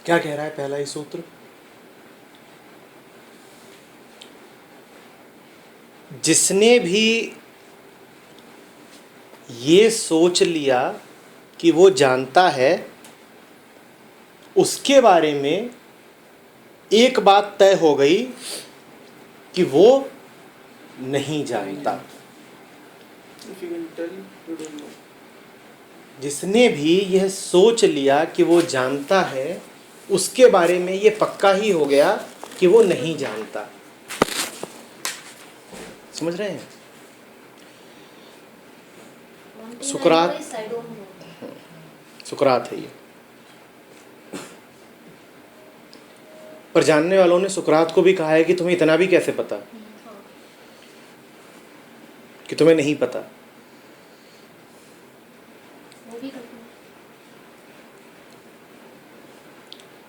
क्या कह रहा है पहला ही सूत्र? जिसने भी ये सोच लिया कि वो जानता है, उसके बारे में एक बात तय हो गई कि वो नहीं जानता। जिसने भी यह सोच लिया कि वो जानता है, उसके बारे में ये पक्का ही हो गया कि वो नहीं जानता। समझ रहे हैं? सुकरात है ये। पर जानने वालों ने सुकरात को भी कहा है कि तुम्हें इतना भी कैसे पता कि तुम्हें नहीं पता।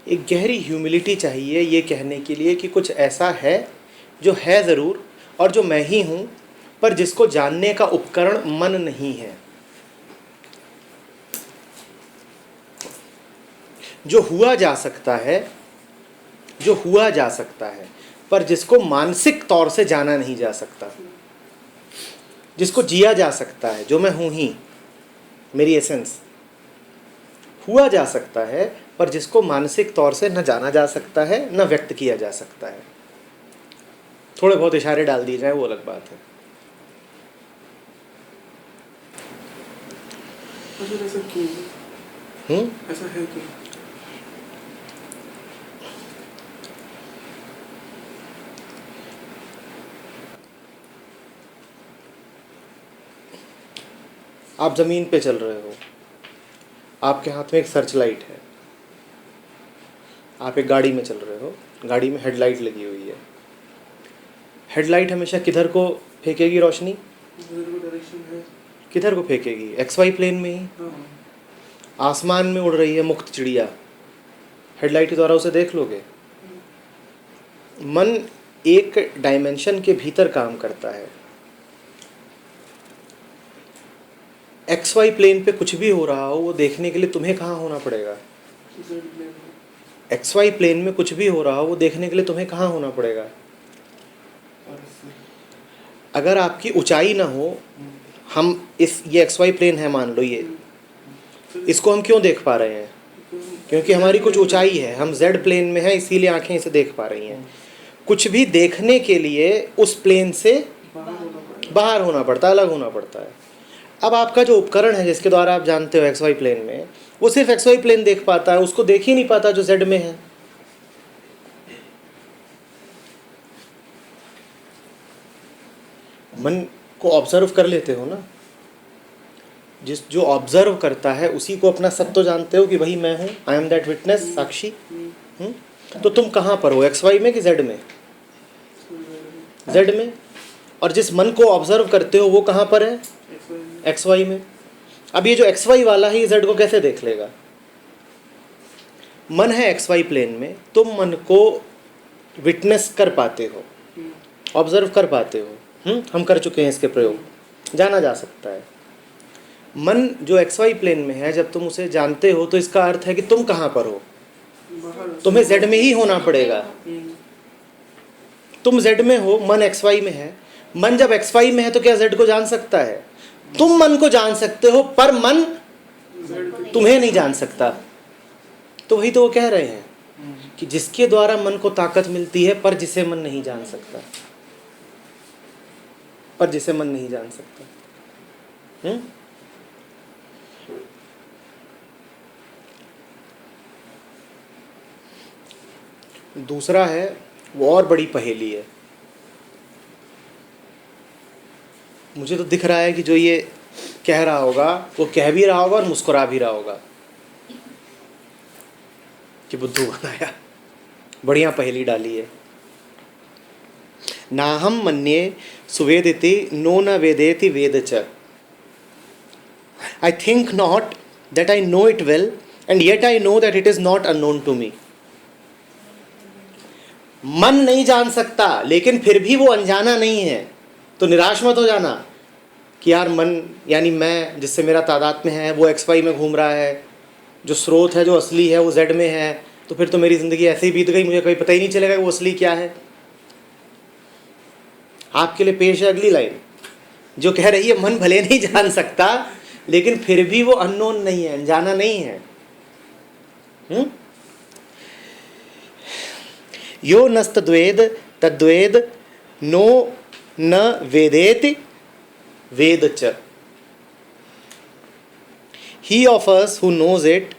एक गहरी ह्यूमिलिटी चाहिए ये कहने के लिए कि कुछ ऐसा है जो है ज़रूर और जो मैं ही हूँ, पर जिसको जानने का उपकरण मन नहीं है। जो हुआ जा सकता है, पर जिसको मानसिक तौर से जाना नहीं जा सकता। जिसको जिया जा सकता है, जो मैं हूँ ही, मेरी एसेंस हुआ जा सकता है, पर जिसको मानसिक तौर से न जाना जा सकता है, न व्यक्त किया जा सकता है। थोड़े बहुत इशारे डाल दिए जाए वो अलग बात है। ऐसा है क्यों? आप ज़मीन पे चल रहे हो, आपके हाथ में एक सर्च लाइट है। आप एक गाड़ी में चल रहे हो, गाड़ी में हेडलाइट लगी हुई है। हेडलाइट हमेशा किधर को फेंकेगी रोशनी? किधर को फेंकेगी? XY प्लेन में ही। आसमान में उड़ रही है मुक्त चिड़िया, हेडलाइट के द्वारा उसे देख लोगे? मन एक डायमेंशन के भीतर काम करता है। XY प्लेन पे कुछ भी हो रहा हो, वो देखने के लिए तुम्हें कहाँ होना पड़ेगा? XY प्लेन में कुछ भी हो रहा हो, वो देखने के लिए तुम्हें कहाँ होना पड़ेगा? अगर आपकी ऊंचाई ना हो, हम ये XY प्लेन है मान लो, ये इसको हम क्यों देख पा रहे हैं? क्योंकि हमारी कुछ ऊंचाई है, हम Z प्लेन में हैं, इसीलिए आंखें इसे देख पा रही हैं। कुछ भी देखने के लिए उस प्लेन से बाहर होना पड़ता है, अलग होना पड़ता है। अब आपका जो उपकरण है जिसके द्वारा आप जानते हो XY प्लेन में, वो सिर्फ XY प्लेन देख पाता है, उसको देख ही नहीं पाता जो Z में है। मन को ऑब्जर्व कर लेते हो ना, जो ऑब्जर्व करता है उसी को अपना सत्य जानते हो कि वही मैं हूँ, आई एम दैट विटनेस, साक्षी। तो तुम कहाँ पर हो, XY में कि Z में? Z में। और जिस मन को ऑब्जर्व करते हो वो कहाँ पर है? XY में। अब ये जो XY वाला है, ये Z को कैसे देख लेगा? मन है XY प्लेन में, तुम मन को विटनेस कर पाते हो, ऑब्जर्व कर पाते हो। हम कर चुके हैं इसके प्रयोग, जाना जा सकता है। मन जो XY प्लेन में है, जब तुम उसे जानते हो तो इसका अर्थ है कि तुम कहाँ पर हो? तुम्हें Z में ही होना पड़ेगा। तुम Z में हो, मन XY में है। मन जब XY में है तो क्या Z को जान सकता है? तुम मन को जान सकते हो, पर मन तुम्हें नहीं जान सकता। तो वही तो वो कह रहे हैं कि जिसके द्वारा मन को ताकत मिलती है, पर जिसे मन नहीं जान सकता, पर जिसे मन नहीं जान सकता। दूसरा है, वो और बड़ी पहेली है। मुझे तो दिख रहा है कि जो ये कह रहा होगा वो कह भी रहा होगा और मुस्कुरा भी रहा होगा कि बुद्धू बनाया, बढ़िया पहेली डाली है। नाहम मन्ये सुवेदिति नो न वेदेति वेद च। I think not that I know it well, and yet I know that it is not unknown to me. मन नहीं जान सकता, लेकिन फिर भी वो अनजाना नहीं है। तो निराश मत हो जाना कि यार मन यानी मैं जिससे मेरा तादात्म्य है वो XY में घूम रहा है, जो स्रोत है जो असली है वो Z में है, तो फिर तो मेरी ज़िंदगी ऐसे ही बीत गई, मुझे कभी पता ही नहीं चलेगा कि वो असली क्या है। आपके लिए पेश है अगली लाइन जो कह रही है मन भले नहीं जान सकता लेकिन फिर भी वो अननोन नहीं है, अनजाना नहीं है। यो नस्तद्वेद तद्वेद नो न वेदेति वेद च। He of us who knows it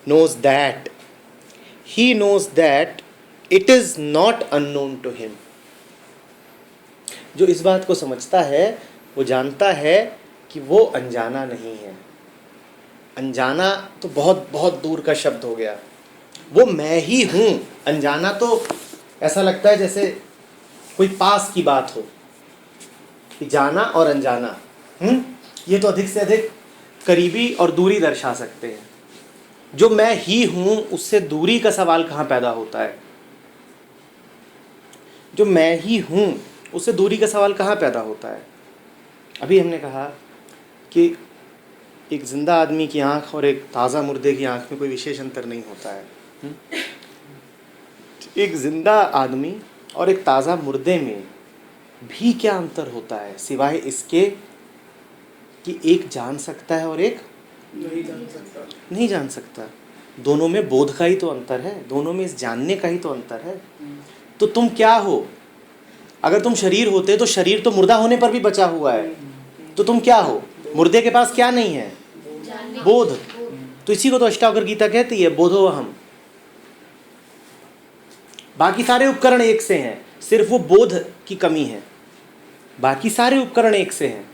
knows that he knows that it is not unknown to him। जो इस बात को समझता है वो जानता है कि वो अनजाना नहीं है। अनजाना तो बहुत बहुत दूर का शब्द हो गया, वो मैं ही हूँ। अनजाना तो ऐसा लगता है जैसे कोई पास की बात हो कि जाना और अनजाना, ये तो अधिक से अधिक करीबी और दूरी दर्शा सकते हैं। जो मैं ही हूँ उससे दूरी का सवाल कहाँ पैदा होता है? जो मैं ही हूँ उससे दूरी का सवाल कहाँ पैदा होता है? अभी हमने कहा कि एक जिंदा आदमी की आंख और एक ताज़ा मुर्दे की आंख में कोई विशेष अंतर नहीं होता है। एक जिंदा आदमी और एक ताज़ा मुर्दे में भी क्या अंतर होता है सिवाय इसके कि एक जान सकता है और एक नहीं जान सकता। दोनों में बोध का ही तो अंतर है, दोनों में इस जानने का ही तो अंतर है। तो तुम क्या हो? अगर तुम शरीर होते तो शरीर तो मुर्दा होने पर भी बचा हुआ है, तो तुम क्या हो? मुर्दे के पास क्या नहीं है? बोध। तो इसी को तो अष्टावक्र गीता कहती है, बोधो अहम। बाकी सारे उपकरण एक से हैं, सिर्फ वो बोध की कमी है। बाकी सारे उपकरण एक से हैं।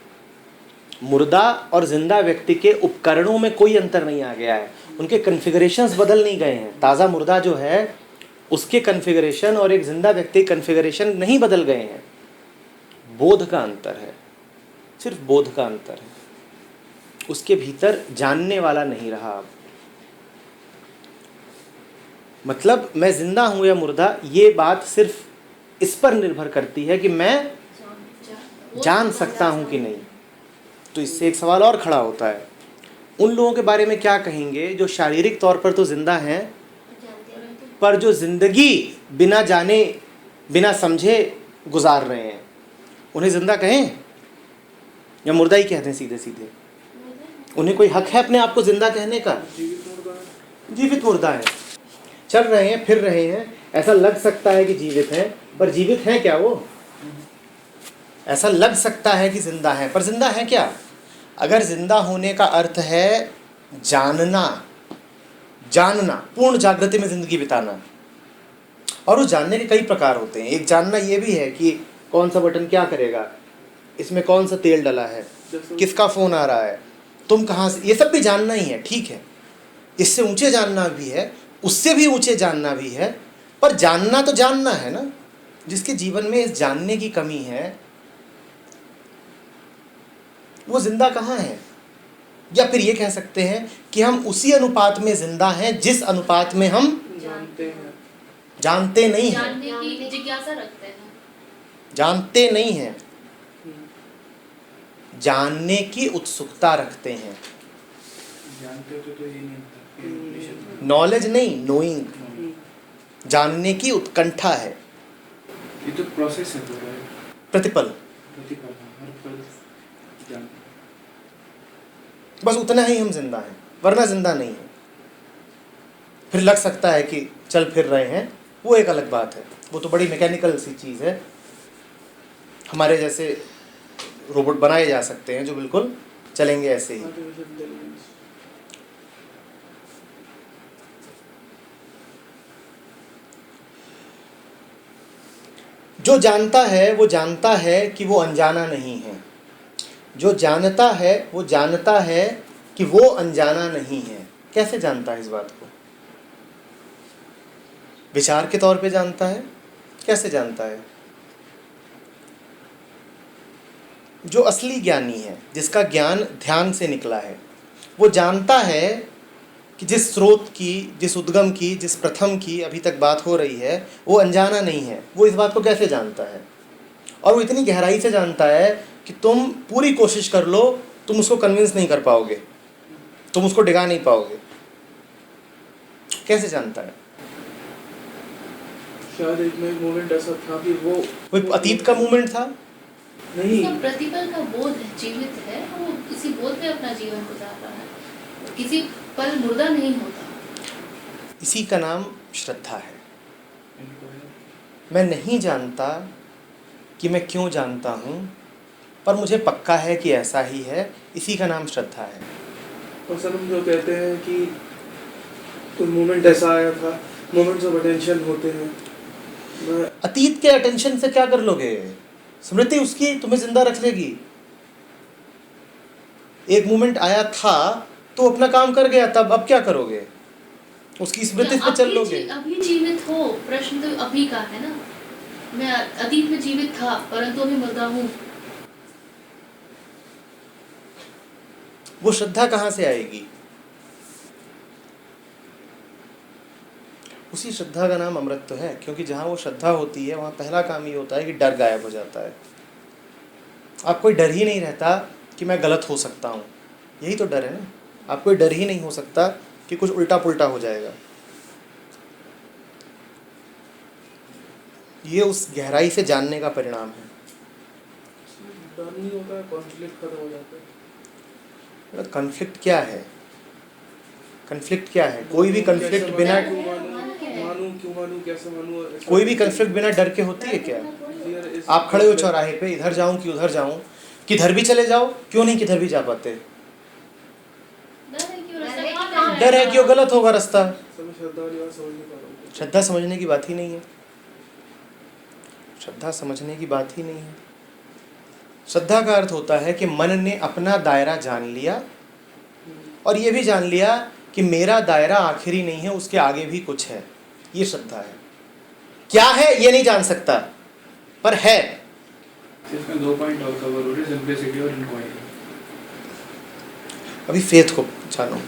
मुर्दा और जिंदा व्यक्ति के उपकरणों में कोई अंतर नहीं आ गया है, उनके कॉन्फ़िगरेशंस बदल नहीं गए हैं। ताज़ा मुर्दा जो है उसके कॉन्फ़िगरेशन और एक जिंदा व्यक्ति कॉन्फ़िगरेशन नहीं बदल गए हैं। बोध का अंतर है, सिर्फ बोध का अंतर है। उसके भीतर जानने वाला नहीं रहा अब। मतलब मैं जिंदा हूँ या मुर्दा, ये बात सिर्फ इस पर निर्भर करती है कि मैं जान सकता हूँ कि नहीं। तो इससे एक सवाल और खड़ा होता है, उन लोगों के बारे में क्या कहेंगे जो शारीरिक तौर पर तो जिंदा हैं पर जो जिंदगी बिना जाने बिना समझे गुजार रहे हैं? उन्हें जिंदा कहें या मुर्दा ही कहते हैं सीधे सीधे? उन्हें कोई हक है अपने आप को जिंदा कहने का? जीवित मुर्दा है, चल रहे हैं फिर रहे हैं। ऐसा लग सकता है कि जीवित हैं पर जीवित हैं क्या वो? ऐसा लग सकता है कि जिंदा है पर जिंदा है क्या? अगर जिंदा होने का अर्थ है जानना, जानना पूर्ण जागृति में जिंदगी बिताना, और उस जानने के कई प्रकार होते हैं। एक जानना ये भी है कि कौन सा बटन क्या करेगा, इसमें कौन सा तेल डला है, किसका फ़ोन आ रहा है, तुम कहाँ से, ये सब भी जानना ही है, ठीक है। इससे ऊंचे जानना भी है, उससे भी ऊंचे जानना भी है, पर जानना तो जानना है ना। जिसके जीवन में इस जानने की कमी है वो जिंदा कहाँ है? या फिर ये कह सकते हैं कि हम उसी अनुपात में जिंदा हैं जिस अनुपात में हम जानते नहीं हैं, जानने की जिज्ञासा रखते हैं। जानते नहीं हैं, जानने की उत्सुकता रखते हैं। जानते तो ये नहीं, नॉलेज नहीं, नोइंग, जानने की उत्कंठा है। ये तो प्रोसेस है पूरा, प्रतिपल, हर पल जानते। बस उतना ही हम जिंदा हैं, वरना जिंदा नहीं है। फिर लग सकता है कि चल फिर रहे हैं, वो एक अलग बात है, वो तो बड़ी मैकेनिकल सी चीज़ है। हमारे जैसे रोबोट बनाए जा सकते हैं जो बिल्कुल चलेंगे ऐसे ही। जो जानता है वो जानता है कि वो अनजाना नहीं है। जो जानता है वो जानता है कि वो अनजाना नहीं है। कैसे जानता है इस बात को? विचार के तौर पे जानता है। कैसे जानता है? जो असली ज्ञानी है, जिसका ज्ञान ध्यान से निकला है, वो जानता है कि जिस स्रोत की, जिस उद्गम की, जिस प्रथम की अभी तक बात हो रही है वो अनजाना नहीं है। वो इस बात को कैसे जानता है? और वो इतनी गहराई से जानता है कि तुम पूरी कोशिश कर लो, तुम उसको कन्विंस नहीं कर पाओगे, तुम उसको डिगा नहीं पाओगे। कैसे जानता है? शायद एक में मोमेंट ऐसा था कि वो कोई अतीत का मूवमेंट था? नहीं, उसका प्रतिपल का बोध है, जीवित है, वो इसी बोध में अपना जीवन गुजार रहा है, किसी पल मुर्दा नहीं होता। इसी का नाम श्रद्धा है। इनको है। मैं नहीं जानता कि मैं क्यों जानता हूँ, पर मुझे पक्का है कि ऐसा ही है, इसी का नाम श्रद्धा है। और सर हम जो कहते हैं कि कोई मोमेंट ऐसा आया था, मोमेंट्स ऑफ अटेंशन होते हैं, मैं अतीत के अटेंशन से क्या कर लोगे? स्मृति उसकी तुम्हें जिंदा रख लेगी। एक मोमेंट आया था तो अपना काम कर गया, तब अब क्या करोगे? उसकी स्मृति पे चल लोगे। अभी जीवित हो, प्रश्न तो अभी का है ना। मैं अतीत में जीवित था परंतु अभी मुर्दा हूँ। वो श्रद्धा कहाँ से आएगी? उसी श्रद्धा का नाम अमृत तो है, क्योंकि जहाँ वो श्रद्धा होती है वहाँ पहला काम ये होता है कि डर गायब हो जाता है। आप कोई डर ही नहीं रहता कि मैं गलत हो सकता हूँ, यही तो डर है ना। आप कोई डर ही नहीं हो सकता कि कुछ उल्टा पुल्टा हो जाएगा। ये उस गहराई से जानने का परिणाम है। डर नहीं होता है, कॉन्फ्लिक्ट खत्म हो जाता है। कॉन्फ्लिक्ट क्या है? कॉन्फ्लिक्ट क्या है? कोई भी कॉन्फ्लिक्ट बिना मानूं कैसे मानूं, कोई भी कॉन्फ्लिक्ट बिना डर के होती है क्या? आप खड़े हो चौराहे पे, इधर जाऊं कि उधर जाऊं, किधर भी चले जाओ, क्यों नहीं किधर भी जा पाते? डर है कि वो गलत होगा रास्ता। श्रद्धा समझने की बात ही नहीं है। श्रद्धा समझने की बात ही नहीं है। श्रद्धा का अर्थ होता है कि मन ने अपना दायरा जान लिया और ये भी जान लिया कि मेरा दायरा आखिरी नहीं है, उसके आगे भी कुछ है। ये श्रद्धा है। क्या है ये नहीं जान सकता, पर है। इसमें 2 पॉइंट और कवर हो रहे हैं, सिंपलिसिटी और इंक्वायरी। अभी फेथ को जानो।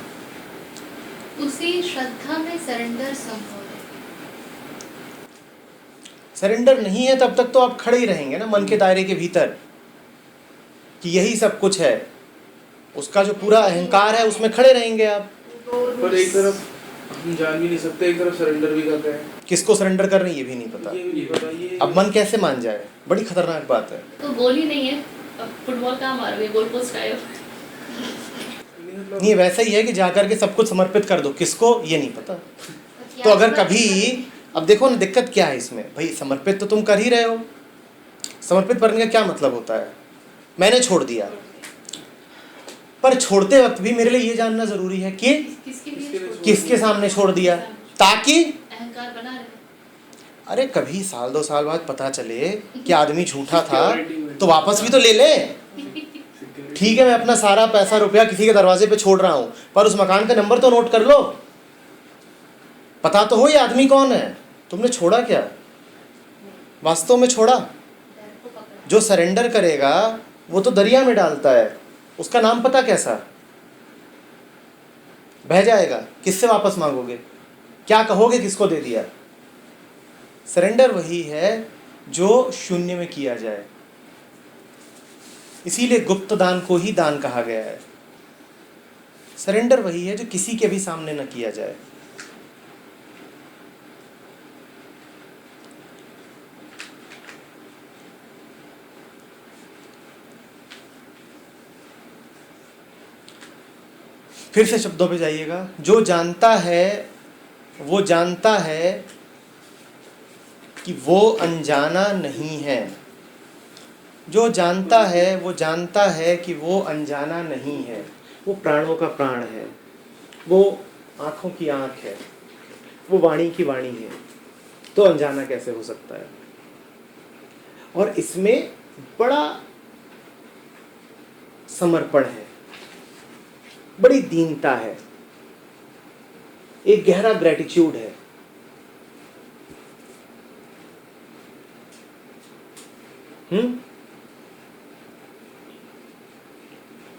उसी श्रद्धा में सरेंडर संभव है। सरेंडर नहीं है तब तक तो आप खड़े ही रहेंगे ना मन के दायरे के भीतर, कि यही सब कुछ है। उसका जो पूरा अहंकार है उसमें खड़े रहेंगे आप। पर एक तरफ हम जान भी नहीं सकते, एक तरफ सरेंडर भी करते हैं। किसको सरेंडर कर रहे हैं ये भी नहीं पता। ये भी नहीं पता, ये अब मन कैसे मान जाए? बड़ी खतरनाक बात है। तो गोल ही नहीं है, अब फुटबॉल कहाँ मारोगे, गोल पोस्ट आए हो। नहीं, वैसा ही है कि जाकर के सब कुछ समर्पित कर दो, किसको ये नहीं पता। तो अगर कभी, अब देखो ना दिक्कत क्या है इसमें भाई, समर्पित तो तुम कर ही रहे हो। समर्पित करने का क्या मतलब होता है? मैंने छोड़ दिया, पर छोड़ते वक्त भी मेरे लिए ये जानना जरूरी है कि किसके सामने छोड़ दिया, ताकि अहंकार बना रहे। अरे कभी साल 2 साल बाद पता चले कि आदमी झूठा था तो वापस भी तो ले ले। ठीक है, मैं अपना सारा पैसा रुपया किसी के दरवाजे पे छोड़ रहा हूँ, पर उस मकान का नंबर तो नोट कर लो, पता तो हो ये आदमी कौन है। तुमने छोड़ा क्या? वास्तव में छोड़ा? जो सरेंडर करेगा वो तो दरिया में डालता है, उसका नाम पता कैसा? बह जाएगा। किससे वापस मांगोगे? क्या कहोगे किसको दे दिया? सरेंडर वही है जो शून्य में किया जाए। इसीलिए गुप्त दान को ही दान कहा गया है। सरेंडर वही है जो किसी के भी सामने न किया जाए। फिर से शब्दों पे जाइएगा। जो जानता है वो जानता है कि वो अनजाना नहीं है। जो जानता है वो जानता है कि वो अनजाना नहीं है। वो प्राणों का प्राण है, वो आँखों की आँख है, वो वाणी की वाणी है, तो अनजाना कैसे हो सकता है? और इसमें बड़ा समर्पण है, बड़ी दीनता है, एक गहरा ग्रेटिट्यूड है।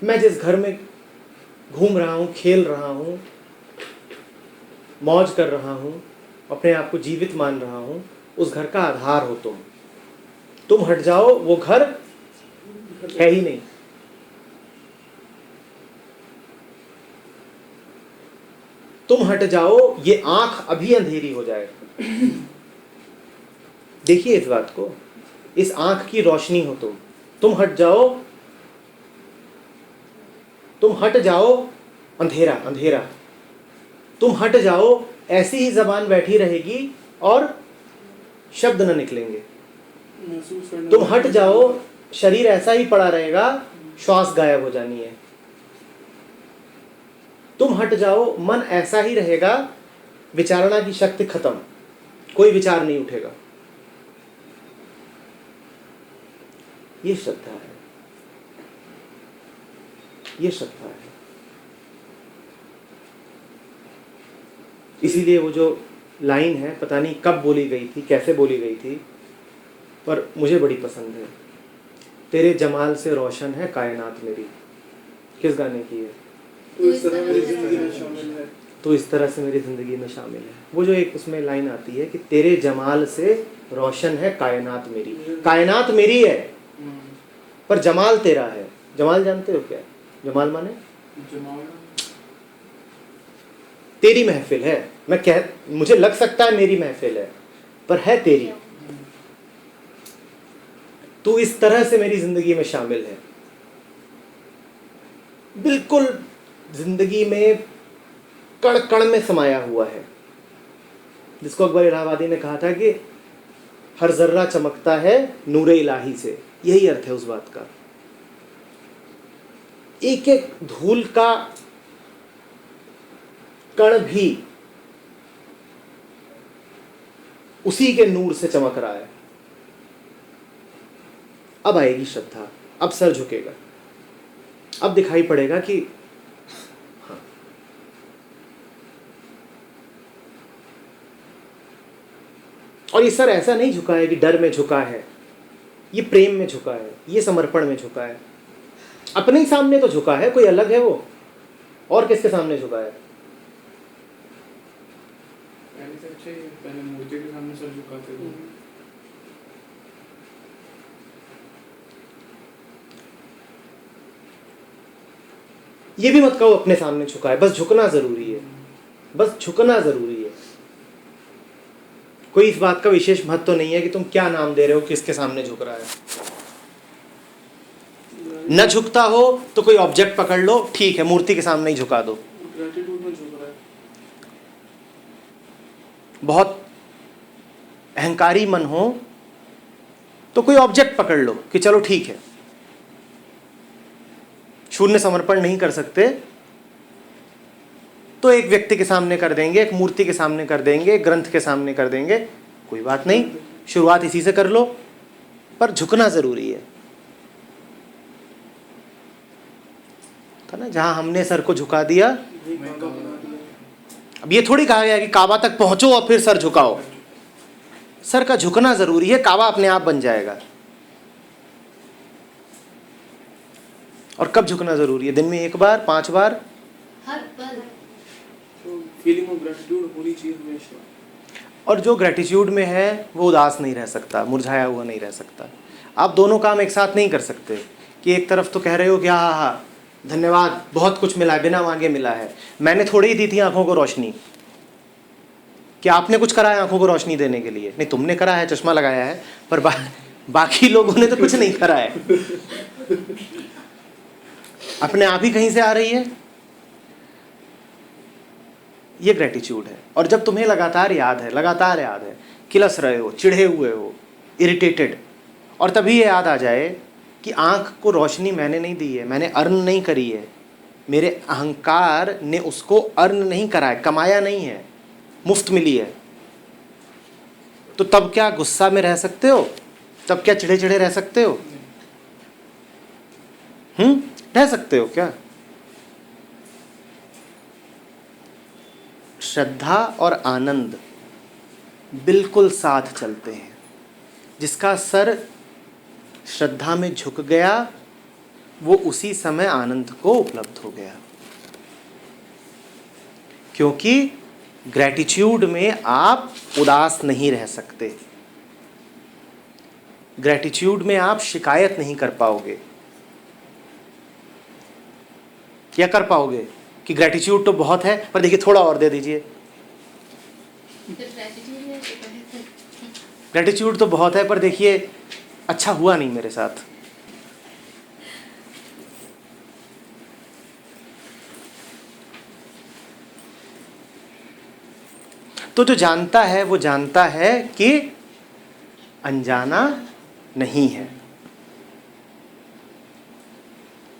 मैं जिस घर में घूम रहा हूं, खेल रहा हूं, मौज कर रहा हूं, अपने आप को जीवित मान रहा हूं, उस घर का आधार हो तुम। तुम हट जाओ, वो घर है ही नहीं। तुम हट जाओ, ये आंख अभी अंधेरी हो जाए। देखिए इस बात को, इस आंख की रोशनी हो तुम हट जाओ, तुम हट जाओ, अंधेरा अंधेरा, तुम हट जाओ, ऐसी ही जबान बैठी रहेगी और शब्द न निकलेंगे। महसूस करना, तुम हट जाओ, शरीर ऐसा ही पड़ा रहेगा, श्वास गायब हो जानी है। तुम हट जाओ, मन ऐसा ही रहेगा, विचारणा की शक्ति खत्म, कोई विचार नहीं उठेगा। ये श्रद्धा है, ये श्रद्धा है। इसीलिए वो जो लाइन है, पता नहीं कब बोली गई थी, कैसे बोली गई थी, पर मुझे बड़ी पसंद है। तेरे जमाल से रोशन है कायनात मेरी। किस गाने की है? तो इस तरह मेरी जिंदगी में शामिल है। तो इस तरह से मेरी ज़िंदगी में शामिल है। वो जो एक उसमें लाइन आती है कि तेरे जमाल से रोशन है कायनात मेरी। कायनात मेरी है पर जमाल तेरा है। जमाल जानते हो क्या? जमाल माने तेरी महफिल है। मुझे लग सकता है मेरी महफिल है, पर है तेरी। तू इस तरह से मेरी ज़िंदगी में शामिल है, बिल्कुल ज़िंदगी में कण कण में समाया हुआ है। जिसको अकबर इलाहाबादी ने कहा था कि हर जर्रा चमकता है नूरे इलाही से। यही अर्थ है उस बात का। एक एक धूल का कण भी उसी के नूर से चमक रहा है। अब आएगी श्रद्धा, अब सर झुकेगा, अब दिखाई पड़ेगा कि हाँ, और ये सर ऐसा नहीं झुका है कि डर में झुका है, ये प्रेम में झुका है, ये समर्पण में झुका है। अपने ही सामने तो झुका है, कोई अलग है वो? और किसके सामने झुका है? पहले मूर्ति के सामने सर झुकाते थे। ये भी मत कहो अपने सामने झुका है, बस झुकना जरूरी है, बस झुकना जरूरी है। कोई इस बात का विशेष महत्व तो नहीं है कि तुम क्या नाम दे रहे हो, किसके सामने झुक रहा है। न झुकता हो तो कोई ऑब्जेक्ट पकड़ लो, ठीक है, मूर्ति के सामने ही झुका दो। ग्रेटिट्यूड में झुक रहा है। बहुत अहंकारी मन हो तो कोई ऑब्जेक्ट पकड़ लो कि चलो ठीक है। शून्य समर्पण नहीं कर सकते तो एक व्यक्ति के सामने कर देंगे, एक मूर्ति के सामने कर देंगे, एक ग्रंथ के सामने कर देंगे, कोई बात नहीं, शुरुआत इसी से कर लो, पर झुकना जरूरी है। था ना, जहां हमने सर को झुका दिया। अब ये थोड़ी कहा गया कि काबा तक पहुंचो और फिर सर झुकाओ। सर का झुकना जरूरी है, काबा अपने आप बन जाएगा। और कब झुकना जरूरी है? दिन में 1 बार, 5 बार, हर पल। तो फीलिंग ऑफ ग्रेटिट्यूड होनी चाहिए हमेशा। और जो ग्रेटिट्यूड में है वो उदास नहीं रह सकता, मुरझाया हुआ नहीं रह सकता। आप दोनों काम एक साथ नहीं कर सकते कि एक तरफ तो कह रहे हो कि हाँ हाँ धन्यवाद, बहुत कुछ मिला है, बिना मांगे मिला है। मैंने थोड़ी ही दी थी आंखों को रोशनी, कि आपने कुछ करा है आंखों को रोशनी देने के लिए? नहीं, तुमने करा है, चश्मा लगाया है, पर बाकी लोगों ने तो कुछ नहीं करा है। अपने आप ही कहीं से आ रही है। ये ग्रेटिट्यूड है। और जब तुम्हें लगातार याद है, किलस रहे हो, चिढ़े हुए हो, इरिटेटेड, और तभी ये याद आ जाए कि आँख को रोशनी मैंने नहीं दी है, मैंने अर्न नहीं करी है, मेरे अहंकार ने उसको अर्न नहीं करा है, कमाया नहीं है, मुफ्त मिली है, तो तब क्या गुस्सा में रह सकते हो? तब क्या चिढ़े चिढ़े रह सकते हो? रह सकते हो क्या? श्रद्धा और आनंद बिल्कुल साथ चलते हैं। जिसका सर श्रद्धा में झुक गया वो उसी समय आनंद को उपलब्ध हो गया, क्योंकि ग्रेटिट्यूड में आप उदास नहीं रह सकते। ग्रेटिट्यूड में आप शिकायत नहीं कर पाओगे। क्या कर पाओगे कि ग्रेटिट्यूड तो बहुत है पर देखिए थोड़ा और दे दीजिए। ग्रेटिट्यूड तो बहुत है, पर देखिए अच्छा हुआ नहीं मेरे साथ। तो जो जानता है वो जानता है कि अनजाना नहीं है।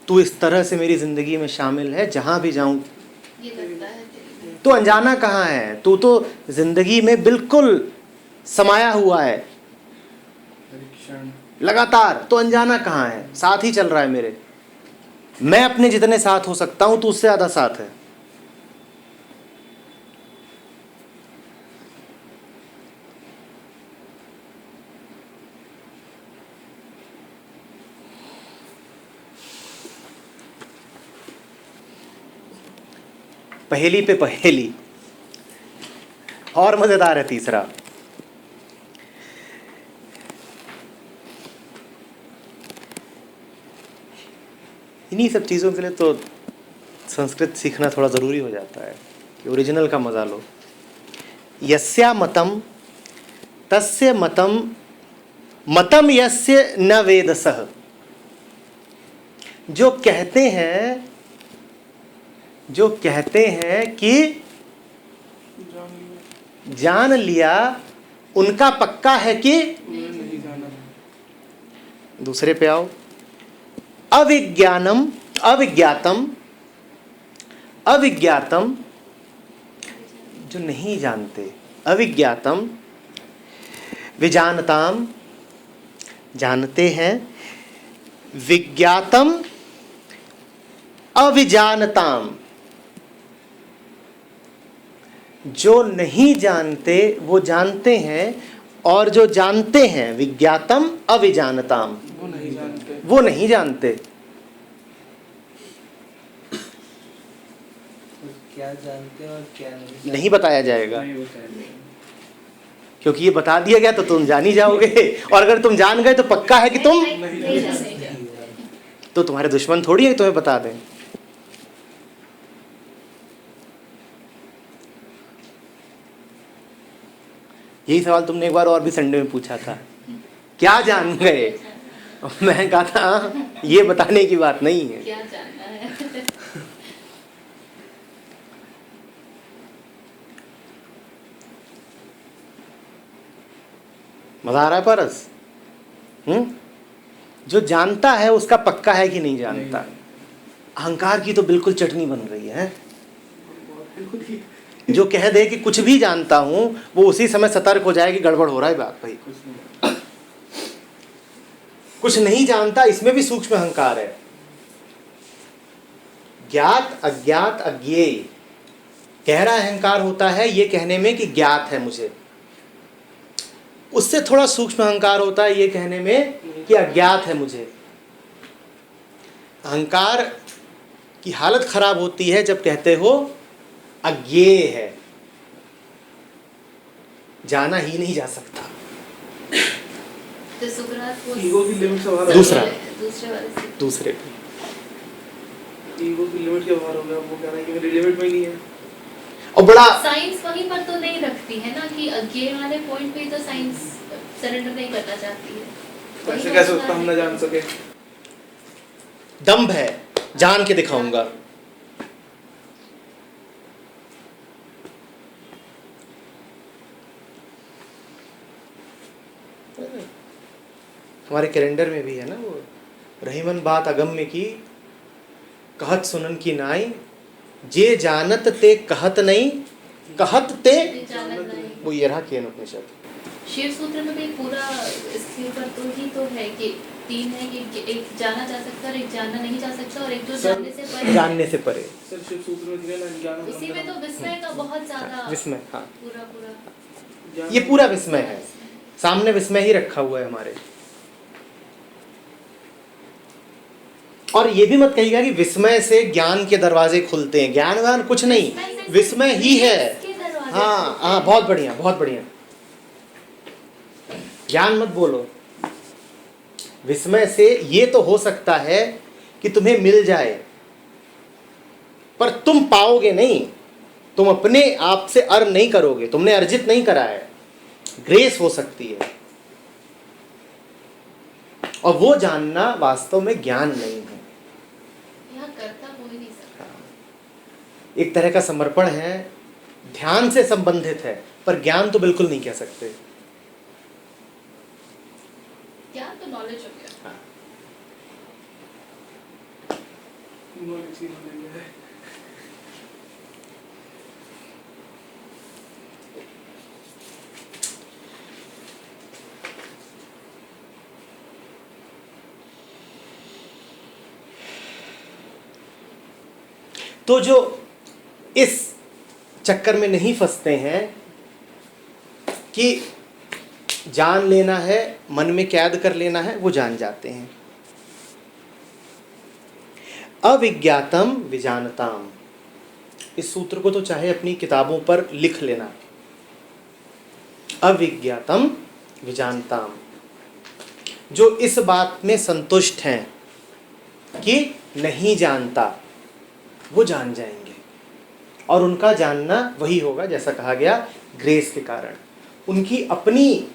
तू इस तरह से मेरी जिंदगी में शामिल है, जहां भी जाऊं ये लगता है तेरे में। तो अनजाना कहाँ है? तू तो जिंदगी में बिल्कुल समाया हुआ है परीक्षण लगातार। तो अनजाना कहाँ है? साथ ही चल रहा है मेरे। मैं अपने जितने साथ हो सकता हूं तू उससे ज्यादा साथ है। पहेली पे पहेली और मजेदार है तीसरा। इन्हीं सब चीज़ों के लिए तो संस्कृत सीखना थोड़ा ज़रूरी हो जाता है कि ओरिजिनल का मज़ा लो। यस्या मतम तस्य मतम मतम यस्य न वेदसः। जो कहते हैं कि जान लिया, उनका पक्का है कि नहीं जाना। दूसरे पे आओ। अविज्ञानम अविज्ञातम जो नहीं जानते, अविज्ञातम विजानताम जानते हैं, विज्ञातम अविजानताम जो नहीं जानते वो जानते हैं, और जो जानते हैं विज्ञातम अविजानताम वो नहीं जानते। वो नहीं जानते। क्या जानते हैं और क्या नहीं नहीं बताया जाएगा, नहीं बताएंगे। क्योंकि ये बता दिया गया तो तुम जान ही जाओगे, और अगर तुम जान गए तो पक्का है कि तुम नहीं जानते। तो तुम्हारे दुश्मन थोड़ी है कि तुम्हें बता दें। यही सवाल तुमने एक बार और भी संडे में पूछा था, क्या जान गए? मैं कहा था ये बताने की बात नहीं है। क्या जानना है? मजा आ रहा है परस? जो जानता है उसका पक्का है कि नहीं जानता। अहंकार की तो बिल्कुल चटनी बन रही है। जो कह दे कि कुछ भी जानता हूं वो उसी समय सतर्क हो जाए कि गड़बड़ हो रहा है बात भाई। कुछ नहीं जानता, इसमें भी सूक्ष्म अहंकार है। ज्ञात अज्ञात अज्ञेय, गहरा अहंकार होता है ये कहने में कि ज्ञात है मुझे। उससे थोड़ा सूक्ष्म अहंकार होता है ये कहने में कि अज्ञात है मुझे। अहंकार की हालत खराब होती है जब कहते हो अज्ञेय है, जाना ही नहीं जा सकता। तो सुकरात को ईगो की लिमिट से बाहर दूसरा। दूसरे वाले से दूसरे ईगो की लिमिट के बाहर हो गया। वो कह रहा है कि मेरी लिमिट में ही नहीं है। और बड़ा साइंस वहीं पर तो नहीं रखती है ना कि अज्ञेय वाले पॉइंट पे तो साइंस सरेंडर नहीं करना चाहती है। वही ऐसे कैसे मसला होता हम है। ना जान सके। दम्भ है, जान के दिखाऊंगा। हमारे कैलेंडर में भी है ना वो, रहीमन बात अगम्य की कहत सुनन की नाई, जे जानत ते कहत नहीं कहत ते। जानत नहीं। वो ये रहा केन उपनिषद। शिव सूत्र में भी पूरा इसके ऊपर तो ही तो है कि तीन है कि एक जाना जा सकता है और एक जानना नहीं जा सकता, और एक जो जानने से परे। जानने से परे। सर शिव सूत्र में दिया ना ज्ञान उसी में तो विस्मय का बहुत ज्यादा विस्मय, हाँ पूरा पूरा ज्ञान- ये पूरा विस्मय है, सामने विस्मय ही रखा हुआ है हमारे। और ये भी मत कहिएगा कि विस्मय से ज्ञान के दरवाजे खुलते हैं। ज्ञान व्यान कुछ नहीं, विस्मय ही है। इसके दरवाजे हाँ खुलते हाँ, हैं। बहुत बढ़िया बहुत बढ़िया। ज्ञान मत बोलो, विस्मय से ये तो हो सकता है कि तुम्हें मिल जाए, पर तुम पाओगे नहीं। तुम अपने आप से अर्न नहीं करोगे, तुमने अर्जित नहीं करा है। ग्रेस हो सकती है। और वो जानना वास्तव में ज्ञान नहीं है, यहाँ करता हो ही नहीं सकता। एक तरह का समर्पण है, ध्यान से संबंधित है, पर ज्ञान तो बिल्कुल नहीं कह सकते। ज्ञान तो नॉलेज हो गया। नॉलेज ही नॉलेज है। तो जो इस चक्कर में नहीं फंसते हैं कि जान लेना है, मन में कैद कर लेना है, वो जान जाते हैं। अविज्ञातम विजानताम, इस सूत्र को तो चाहे अपनी किताबों पर लिख लेना। अविज्ञातम विजानताम, जो इस बात में संतुष्ट हैं कि नहीं जानता, वो जान जाएंगे। और उनका जानना वही होगा जैसा कहा गया, ग्रेस के कारण। उनकी अपनी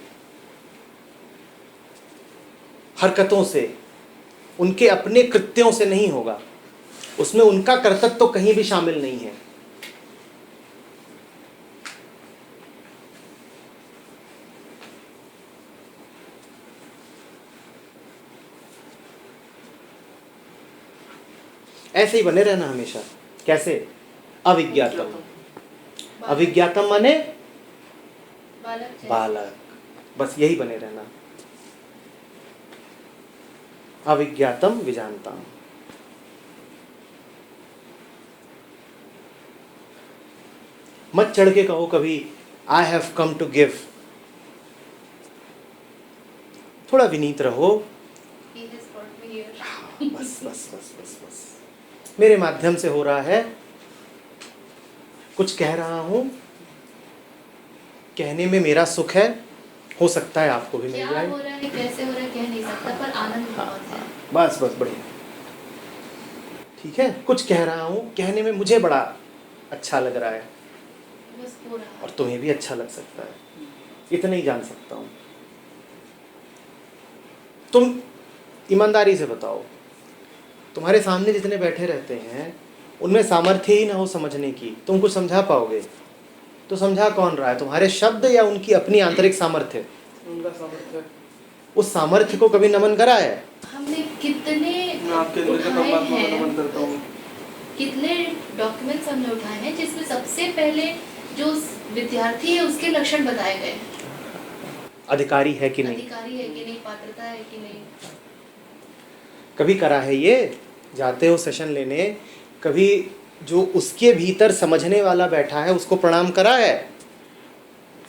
हरकतों से, उनके अपने कृत्यों से नहीं होगा, उसमें उनका कर्तव्य तो कहीं भी शामिल नहीं है। ऐसे ही बने रहना हमेशा। कैसे? अविज्ञातम। अविज्ञातम माने बालक, बस यही बने रहना। अविज्ञातम विजानताम। मत चढ़ के कहो कभी I have come to give. थोड़ा विनीत रहो। He has brought me here. बस बस बस बस बस, मेरे माध्यम से हो रहा है, कुछ कह रहा हूं, कहने में मेरा सुख है, हो सकता है आपको भी मिल क्या जाए। हो रहा है, कैसे हो रहा है, कह नहीं सकता, पर आनंद बहुत है। बस बस, बढ़िया, ठीक है। कुछ कह रहा हूं, कहने में मुझे बड़ा अच्छा लग रहा है, बस हो रहा और है। तुम्हें भी अच्छा लग सकता है, इतना ही जान सकता हूं। तुम ईमानदारी से बताओ, तुम्हारे सामने जितने बैठे रहते हैं उनमें सामर्थ्य ही ना हो समझने की, तुम कुछ समझा पाओगे? तो समझा कौन रहा है, तुम्हारे शब्द या उनकी अपनी आंतरिक सामर्थ्य? उनका सामर्थ्य। उस सामर्थ्य को कभी नमन करा है? हमने कितने मैं आपके अंदर के उठाए परमात्मा को हैं, नमन करता हूँ। कितने डॉक्यूमेंट्स हमने उठाए हैं जिसमें सबसे पहले जो विद्यार्थी है उसके लक्षण बताए गए। अधिकारी है कि नहीं, अधिकारी है कि नहीं, पात्रता है कि नहीं। कभी करा है ये? जाते हो सेशन लेने, कभी जो उसके भीतर समझने वाला बैठा है उसको प्रणाम करा है?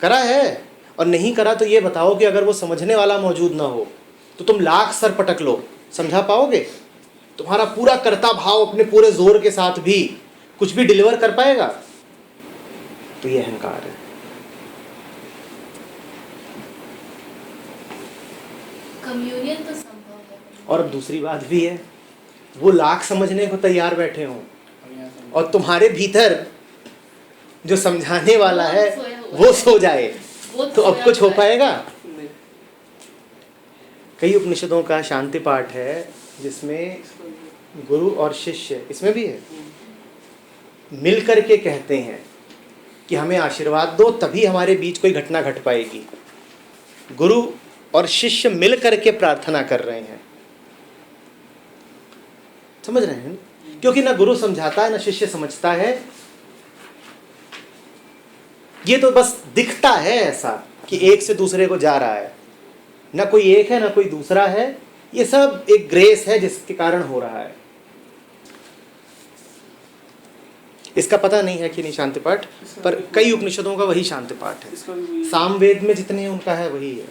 करा है? और नहीं करा तो ये बताओ कि अगर वो समझने वाला मौजूद ना हो तो तुम लाख सर पटक लो, समझा पाओगे? तुम्हारा पूरा कर्ता भाव अपने पूरे जोर के साथ भी कुछ भी डिलीवर कर पाएगा? तो ये अहंकार है। कम्युनियन तो संभव है। और अब दूसरी बात भी है, वो लाख समझने को तैयार बैठे हों और तुम्हारे भीतर जो समझाने वाला है वो सो जाए, तो अब कुछ हो पाएगा? नहीं। कई उपनिषदों का शांति पाठ है जिसमें गुरु और शिष्य, इसमें भी है, मिल करके कहते हैं कि हमें आशीर्वाद दो, तभी हमारे बीच कोई घटना घट पाएगी। गुरु और शिष्य मिल करके प्रार्थना कर रहे हैं, समझ रहे हैं? क्योंकि ना गुरु समझाता है ना शिष्य समझता है, ये तो बस दिखता है ऐसा कि एक से दूसरे को जा रहा है, ना कोई एक है ना कोई दूसरा है, ये सब एक ग्रेस है जिसके कारण हो रहा है। इसका पता नहीं है कि नहीं शांति पाठ, पर कई उपनिषदों का वही शांति पाठ है। इसका भी वही- सामवेद में जितने हैं उनका है वही है,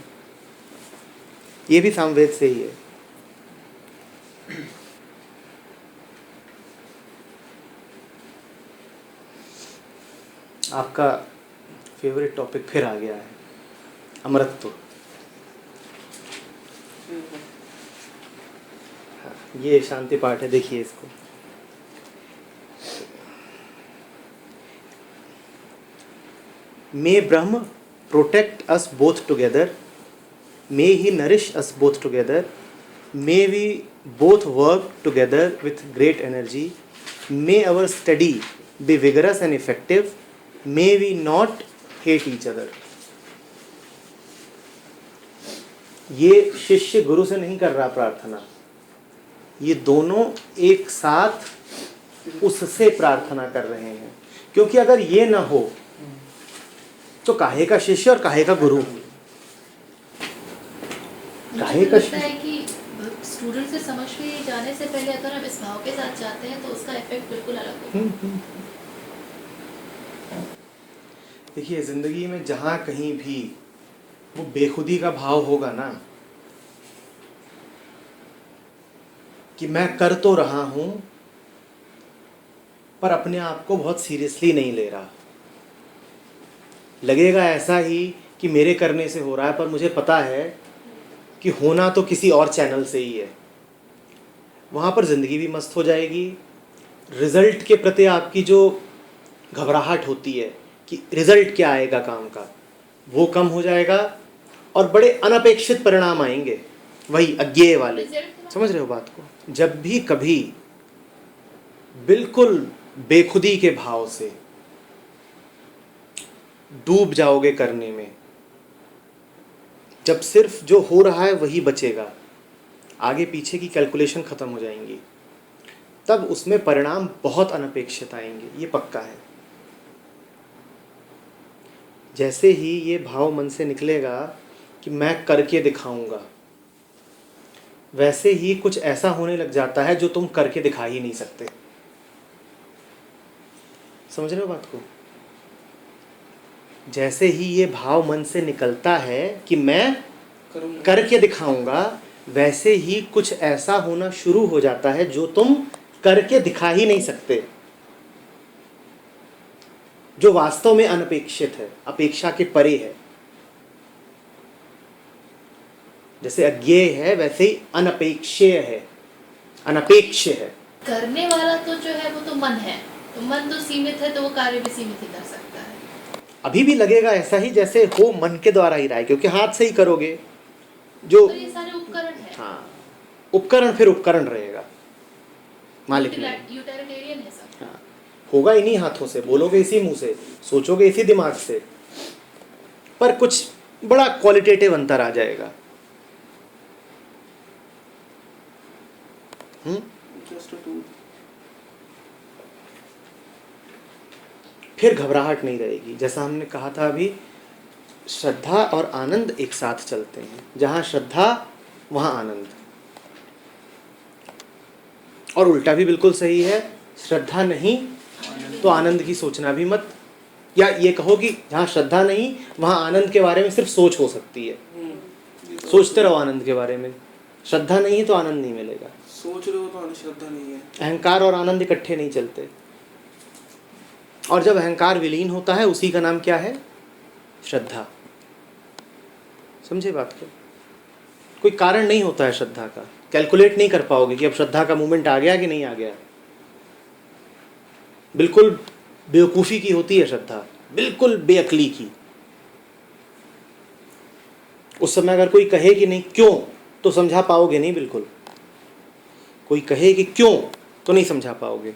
ये भी सामवेद से ही है। आपका फेवरेट टॉपिक फिर आ गया है, अमरत्व। ये शांति पाठ है, देखिए इसको। May Brahma protect us both together. May he nourish us both together. May we both work together with great energy. May our study be vigorous and effective. May we not hate each other. ये शिष्य गुरु से नहीं कर रहा प्रार्थना, ये दोनों एक साथ उससे प्रार्थना कर रहे हैं। क्योंकि अगर ये ना हो तो काहे का शिष्य और काहे का गुरु, काहे का लगता है कि स्टूडेंट से समझ में जाने से पहले अगर हम इस भाव के साथ जाते हैं तो उसका इफेक्ट बिल्कुल अलग होगा। देखिए जिंदगी में जहाँ कहीं भी वो बेखुदी का भाव होगा ना, कि मैं कर तो रहा हूँ पर अपने आप को बहुत सीरियसली नहीं ले रहा, लगेगा ऐसा ही कि मेरे करने से हो रहा है पर मुझे पता है कि होना तो किसी और चैनल से ही है, वहाँ पर ज़िंदगी भी मस्त हो जाएगी। रिज़ल्ट के प्रति आपकी जो घबराहट होती है कि रिज़ल्ट क्या आएगा काम का, वो कम हो जाएगा और बड़े अनपेक्षित परिणाम आएंगे, वही अज्ञेय वाले। समझ रहे हो बात को? जब भी कभी बिल्कुल बेखुदी के भाव से डूब जाओगे करने में, जब सिर्फ जो हो रहा है वही बचेगा, आगे पीछे की कैलकुलेशन ख़त्म हो जाएंगी, तब उसमें परिणाम बहुत अनपेक्षित आएंगे, ये पक्का है। जैसे ही ये भाव मन से निकलेगा कि मैं करके दिखाऊंगा, वैसे ही कुछ ऐसा होने लग जाता है जो तुम करके दिखा ही नहीं सकते। समझ रहे हो बात को? जैसे ही ये भाव मन से निकलता है कि मैं करके दिखाऊंगा, वैसे ही कुछ ऐसा होना शुरू हो जाता है जो तुम करके दिखा ही नहीं सकते, जो वास्तव में अनपेक्षित है, अपेक्षा के परे है। जैसे अज्ञेय है वैसे ही अनपेक्षेय है, अनपेक्ष है। करने वाला तो जो है वो तो मन है, तो मन तो सीमित है तो वो कार्य भी सीमित ही कर सकता है। अभी भी लगेगा ऐसा ही जैसे हो मन के द्वारा ही रहा है, क्योंकि हाथ से ही करोगे जो। तो ये सारे उपकरण है। हाँ, उपकरण फिर उपकरण रहेगा, मालिक नहीं। यूटिलिटेरियन है सब। हाँ, होगा इन्हीं हाथों से, बोलोगे इसी मुंह से, सोचोगे इसी दिमाग से, पर कुछ बड़ा क्वालिटेटिव अंतर आ जाएगा। फिर घबराहट नहीं रहेगी। जैसा हमने कहा था अभी, श्रद्धा और आनंद एक साथ चलते हैं, जहाँ श्रद्धा वहाँ आनंद, और उल्टा भी बिल्कुल सही है। श्रद्धा नहीं तो आनंद की सोचना भी मत, या ये कहो कि जहाँ श्रद्धा नहीं वहाँ आनंद के बारे में सिर्फ सोच हो सकती है। सोचते रहो आनंद के बारे में, श्रद्धा नहीं है तो आनंद नहीं मिलेगा। सोच रहे हो तो श्रद्धा नहीं है। अहंकार और आनंद इकट्ठे नहीं चलते, और जब अहंकार विलीन होता है उसी का नाम क्या है? श्रद्धा। समझे बात को? कोई कारण नहीं होता है श्रद्धा का, कैलकुलेट नहीं कर पाओगे कि अब श्रद्धा का मूवमेंट आ गया कि नहीं आ गया। बिल्कुल बेवकूफ़ी की होती है श्रद्धा, बिल्कुल बेअक्ली की। उस समय अगर कोई कहे कि नहीं क्यों, तो समझा पाओगे नहीं। बिल्कुल कोई कहे कि क्यों, तो नहीं समझा पाओगे।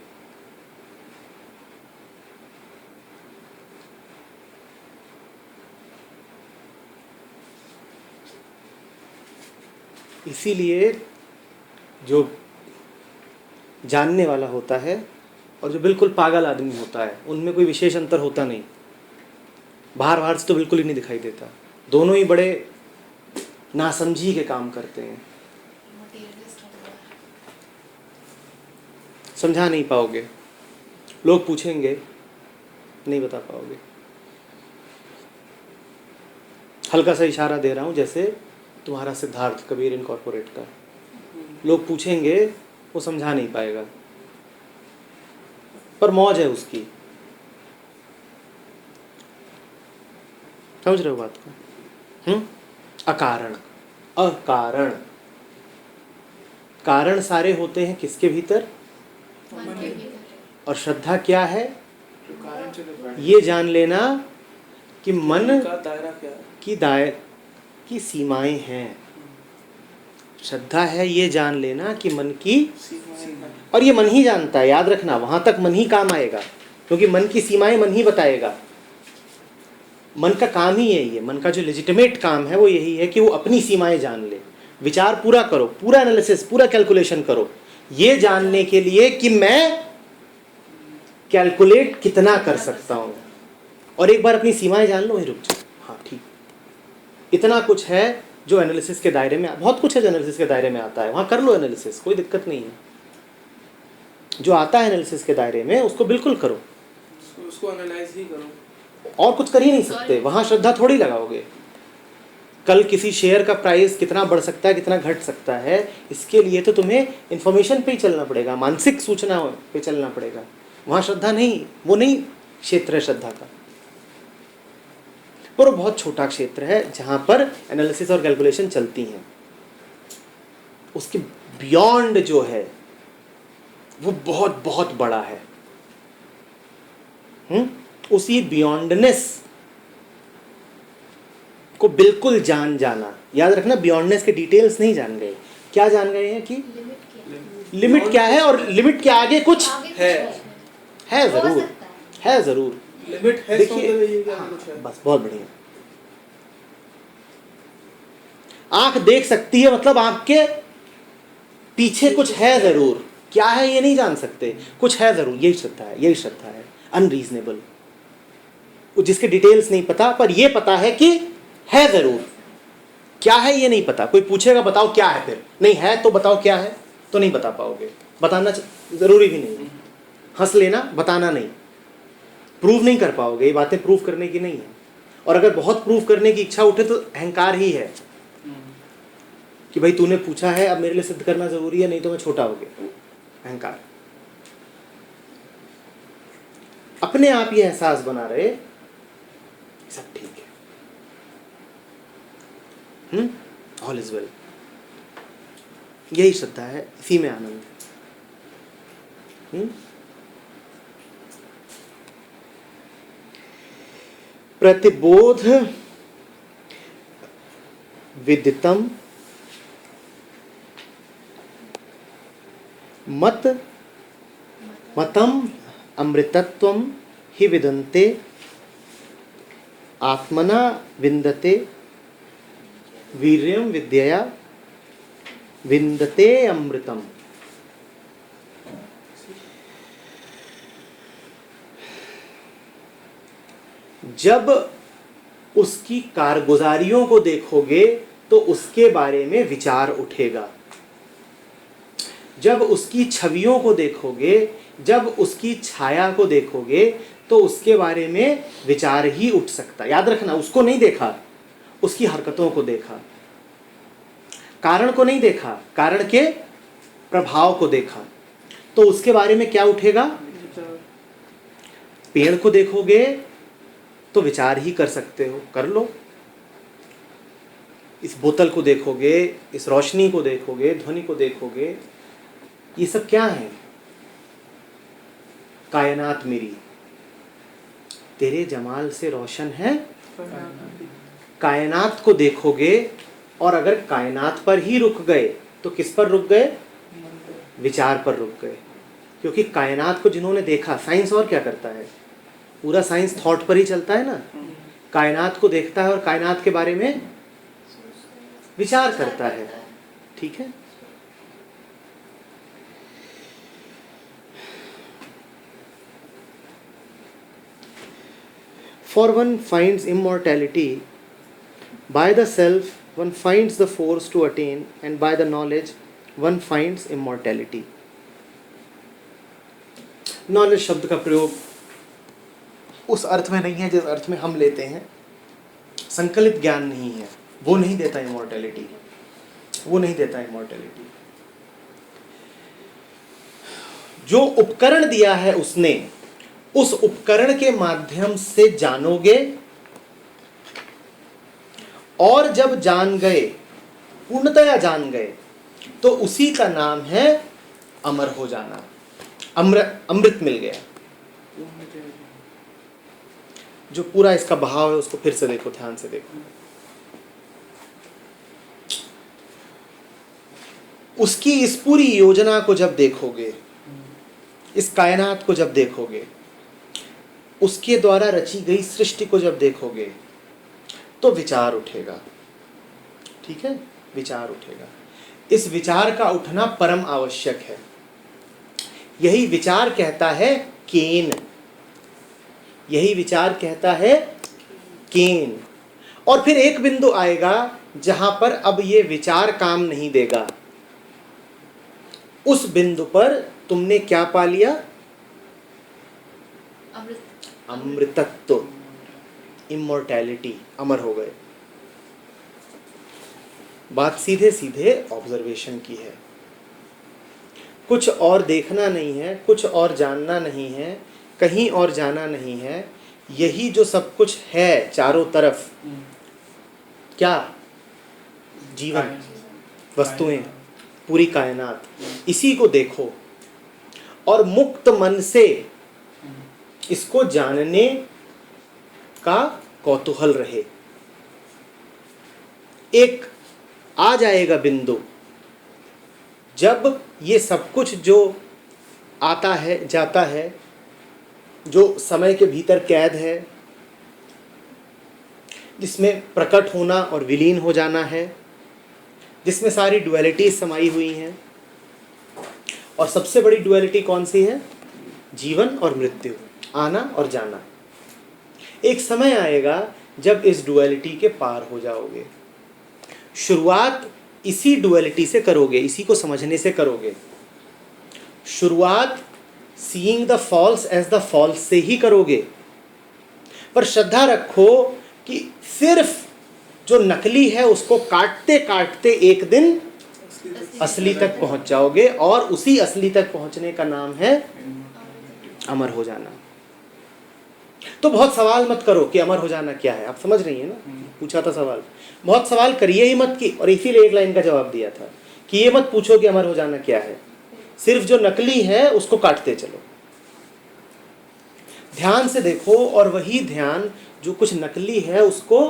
इसीलिए जो जानने वाला होता है और जो बिल्कुल पागल आदमी होता है, उनमें कोई विशेष अंतर होता नहीं। बाहर से तो बिल्कुल ही नहीं दिखाई देता, दोनों ही बड़े नासमझी के काम करते हैं। समझा नहीं पाओगे, लोग पूछेंगे नहीं बता पाओगे। हल्का सा इशारा दे रहा हूँ, जैसे तुम्हारा सिद्धार्थ कबीर इनकॉर्पोरेट का, लोग पूछेंगे वो समझा नहीं पाएगा, पर मौज है उसकी। समझ रहे हो बात को? अकारण, अकारण, कारण सारे होते हैं किसके भीतर? मन के भीतर। और श्रद्धा क्या है? जो कारण से निर्माण ये जान लेना कि मन का दायरा क्या है, की की सीमाएं हैं। श्रद्धा है ये जान लेना कि मन की, सीमाएं और ये मन ही जानता है, याद रखना, वहां तक मन ही काम आएगा, क्योंकि मन की सीमाएं मन ही बताएगा। मन का काम ही यही है, मन का जो लेजिटिमेट काम है वो यही है कि वो अपनी सीमाएं जान ले। विचार पूरा करो, पूरा एनालिसिस, पूरा कैलकुलेशन करो, ये जानने के लिए कि मैं कैलकुलेट कितना कर सकता हूं। और एक बार अपनी सीमाएं जान लो, वहीं रुक जाओ। हाँ ठीक, इतना कुछ है जो एनालिसिस के दायरे में, बहुत कुछ है जो एनालिसिस के दायरे में आता है, वहां कर लो एनालिसिस, कोई दिक्कत नहीं है। जो आता है एनालिसिस के दायरे में उसको बिल्कुल करो, उसको एनालाइज ही करो। और कुछ कर ही नहीं सकते, वहां श्रद्धा थोड़ी लगाओगे। कल किसी शेयर का प्राइस कितना बढ़ सकता है, कितना घट सकता है, इसके लिए तो तुम्हें इंफॉर्मेशन पे ही चलना पड़ेगा, मानसिक सूचना पे चलना पड़ेगा। वहां श्रद्धा नहीं, वो नहीं क्षेत्र है श्रद्धा का, पर वो बहुत छोटा क्षेत्र है जहां पर एनालिसिस और कैलकुलेशन चलती हैं। उसके बियॉन्ड जो है वो बहुत बहुत बड़ा है। उसी बियॉन्डनेस को बिल्कुल जान जाना, याद रखना, बियॉन्डनेस के डिटेल्स नहीं जान गए, क्या जान गए हैं कि लिमिट क्या है, और लिमिट के आगे कुछ है जरूर, है जरूर। लिमिट है, देखिए, बस बहुत बढ़िया। आंख देख सकती है, मतलब आंख के पीछे कुछ है जरूर, क्या है ये नहीं जान सकते, कुछ है जरूर। यही श्रद्धा है, यही श्रद्धा है। अनरीजनेबल, जिसके डिटेल्स नहीं पता, पर ये पता है कि है जरूर, क्या है ये नहीं पता। कोई पूछेगा बताओ क्या है, फिर नहीं है तो बताओ क्या है, तो नहीं बता पाओगे। बताना जरूरी भी नहीं है, हंस लेना, बताना नहीं, प्रूव नहीं कर पाओगे, ये बातें प्रूव करने की नहीं है। और अगर बहुत प्रूव करने की इच्छा उठे तो अहंकार ही है कि भाई तूने पूछा है, अब मेरे लिए सिद्ध करना जरूरी है, नहीं तो मैं छोटा हो गया। अहंकार। अपने आप ये एहसास बना रहे सब ठीक है, ऑल इज वेल। यही श्रद्धा है, इसी में आनंद है। प्रतिबोध विदितम मतम अमृतत्वम हि विदन्ते आत्मना विन्दते वीर्यं विद्यया विन्दते अमृतम। जब उसकी कारगुजारियों को देखोगे तो उसके बारे में विचार उठेगा। जब उसकी छवियों को देखोगे, जब उसकी छाया को देखोगे, तो उसके बारे में विचार ही उठ सकता। याद रखना, उसको नहीं देखा, उसकी हरकतों को देखा, कारण को नहीं देखा, कारण के प्रभाव को देखा, तो उसके बारे में क्या उठेगा? पेड़ को देखोगे तो विचार ही कर सकते हो, कर लो। इस बोतल को देखोगे, इस रोशनी को देखोगे, ध्वनि को देखोगे, ये सब क्या है? कायनात मेरी तेरे जमाल से रोशन है। कायनात को देखोगे, और अगर कायनात पर ही रुक गए तो किस पर रुक गए? विचार पर रुक गए। क्योंकि कायनात को जिन्होंने देखा, साइंस और क्या करता है? पूरा साइंस थॉट पर ही चलता है ना। कायनात को देखता है और कायनात के बारे में विचार करता है, ठीक है। For one finds immortality, by the self one finds the force to attain, and by the knowledge one finds immortality. Knowledge शब्द का प्रयोग उस अर्थ में नहीं है जिस अर्थ में हम लेते हैं। संकलित ज्ञान नहीं है, वो नहीं देता इमॉर्टैलिटी, वो नहीं देता इमॉर्टैलिटी। जो उपकरण दिया है उसने, उस उपकरण के माध्यम से जानोगे, और जब जान गए, पूर्णतया जान गए, तो उसी का नाम है अमर हो जाना। अमृत मिल गया। जो पूरा इसका भाव है उसको फिर से देखो, ध्यान से देखो। उसकी इस पूरी योजना को जब देखोगे, इस कायनात को जब देखोगे, उसके द्वारा रची गई सृष्टि को जब देखोगे, तो विचार उठेगा। ठीक है, विचार उठेगा। इस विचार का उठना परम आवश्यक है। यही विचार कहता है केन, यही विचार कहता है केन। और फिर एक बिंदु आएगा जहां पर अब ये विचार काम नहीं देगा। उस बिंदु पर तुमने क्या पा लिया? अमृतत्व, इमोर्टैलिटी, अमर हो गए। बात सीधे सीधे ऑब्जर्वेशन की है, कुछ और देखना नहीं है, कुछ और जानना नहीं है, कहीं और जाना नहीं है। यही जो सब कुछ है चारों तरफ, क्या? जीवन, वस्तुएं, पूरी कायनात, इसी को देखो और मुक्त मन से इसको जानने का कौतूहल रहे। एक आ जाएगा बिंदु जब ये सब कुछ जो आता है जाता है, जो समय के भीतर कैद है, जिसमें प्रकट होना और विलीन हो जाना है, जिसमें सारी डुअलिटी समाई हुई हैं। और सबसे बड़ी डुअलिटी कौन सी है? जीवन और मृत्यु, आना और जाना। एक समय आएगा जब इस डुअलिटी के पार हो जाओगे। शुरुआत इसी डुअलिटी से करोगे, इसी को समझने से करोगे। शुरुआत seeing the false as the false से ही करोगे। पर श्रद्धा रखो कि सिर्फ जो नकली है उसको काटते काटते एक दिन असली तक पहुंच जाओगे, और उसी असली तक पहुंचने का नाम है अमर हो जाना। तो बहुत सवाल मत करो कि अमर हो जाना क्या है। आप समझ रही हैं ना, पूछा था सवाल, बहुत सवाल करिए ही मत की, और इसीलिए एक लाइन का जवाब दिया था कि ये मत पूछो कि अमर हो जाना क्या है। सिर्फ जो नकली है उसको काटते चलो, ध्यान से देखो, और वही ध्यान जो कुछ नकली है उसको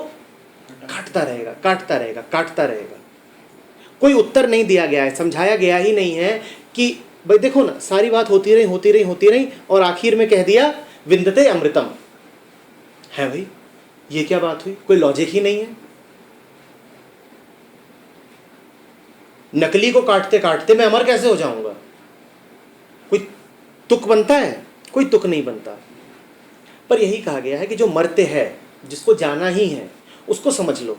काटता रहेगा, काटता रहेगा, काटता रहेगा। कोई उत्तर नहीं दिया गया है, समझाया गया ही नहीं है कि भाई देखो ना, सारी बात होती रही होती रही होती रही और आखिर में कह दिया विंदते अमृतम है। भाई ये क्या बात हुई? कोई लॉजिक ही नहीं है। नकली को काटते काटते मैं अमर कैसे हो जाऊंगा? कोई तुक बनता है? कोई तुक नहीं बनता। पर यही कहा गया है कि जो मर्त्य है, जिसको जाना ही है, उसको समझ लो।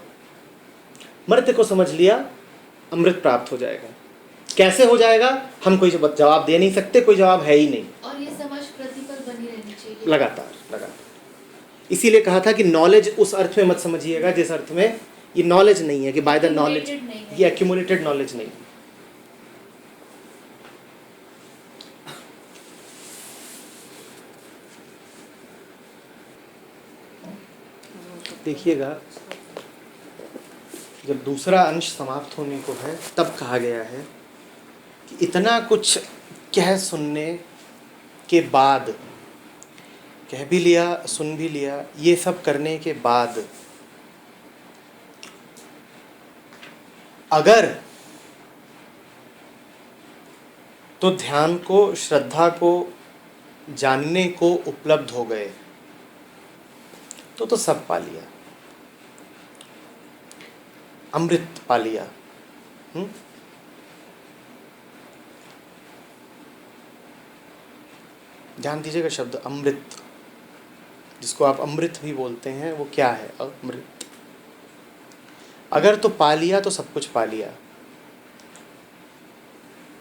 मर्त्य को समझ लिया, अमृत प्राप्त हो जाएगा। कैसे हो जाएगा हम कोई जवाब दे नहीं सकते, कोई जवाब है ही नहीं। और ये समझ प्रतिपल बनी रहनी चाहिए, लगातार लगातार। इसीलिए कहा था कि नॉलेज उस अर्थ में मत समझिएगा जिस अर्थ में ये नॉलेज नहीं है कि बाय द नॉलेज, ये एक्यूमुलेटेड नॉलेज नहीं। देखिएगा, जब दूसरा अंश समाप्त होने को है तब कहा गया है कि इतना कुछ कह सुनने के बाद, कह भी लिया सुन भी लिया, ये सब करने के बाद अगर तो ध्यान को, श्रद्धा को, जानने को उपलब्ध हो गए तो सब पा लिया, अमृत पा लिया। ध्यान दीजिएगा शब्द अमृत, जिसको आप अमृत भी बोलते हैं, वो क्या है? अमृत। अगर तो पा लिया तो सब कुछ पा लिया,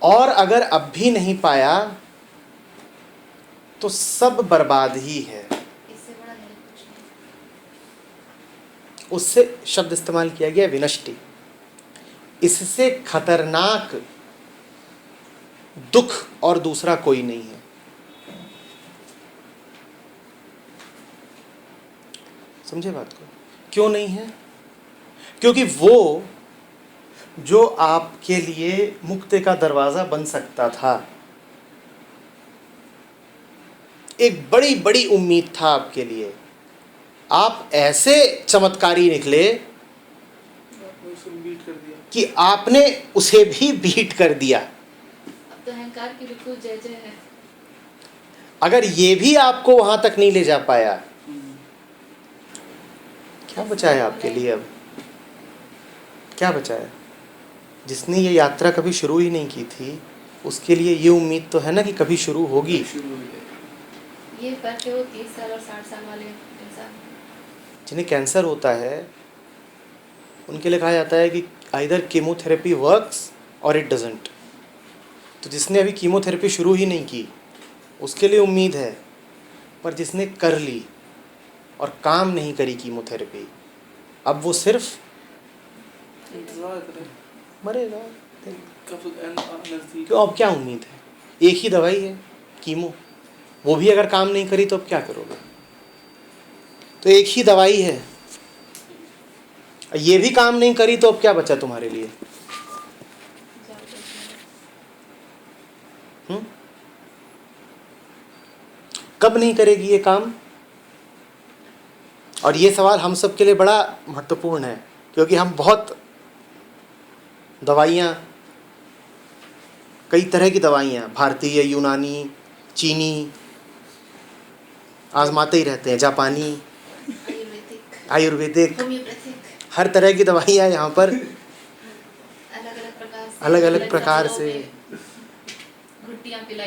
और अगर अब भी नहीं पाया तो सब बर्बाद ही है। इससे बड़ा नहीं कुछ नहीं। उससे शब्द इस्तेमाल किया गया विनष्टि। इससे खतरनाक दुख और दूसरा कोई नहीं है। समझे बात को? क्यों नहीं है? क्योंकि वो जो आपके लिए मुक्ति का दरवाजा बन सकता था, एक बड़ी बड़ी उम्मीद था आपके लिए, आप ऐसे चमत्कारी निकले, आपने उसे बीट कर दिया। कि आपने उसे भी बीट कर दिया। अब तो अहंकार की बिल्कुल जय जय है। अगर ये भी आपको वहां तक नहीं ले जा पाया, क्या बचा है आपके लिए? अब क्या बचा है? जिसने ये यात्रा कभी शुरू ही नहीं की थी, उसके लिए ये उम्मीद तो है ना कि कभी शुरू होगी। ये फर्क है वो 30 साल और 60 साल वाले इंसान। जिन्हें कैंसर होता है उनके लिए कहा जाता है कि आइदर कीमोथेरेपी वर्क्स और इट डजंट। तो जिसने अभी कीमोथेरेपी शुरू ही नहीं की उसके लिए उम्मीद है, पर जिसने कर ली और काम नहीं करी कीमोथेरेपी, अब वो सिर्फ इंतजार करें मरेगा। कब नजदीक। क्यों? अब क्या उम्मीद है? एक ही दवाई है, कीमो, वो भी अगर काम नहीं करी तो अब क्या करोगे? तो एक ही दवाई है, ये भी काम नहीं करी तो अब क्या बचा तुम्हारे लिए? कब नहीं करेगी ये काम? और ये सवाल हम सब के लिए बड़ा महत्वपूर्ण है, क्योंकि हम बहुत दवाइयाँ, कई तरह की दवाइयाँ, भारतीय, यूनानी, चीनी आजमाते ही रहते हैं, जापानी, आयुर्वेदिक, होम्योपैथिक, हर तरह की दवाइयाँ यहाँ पर अलग अलग प्रकार से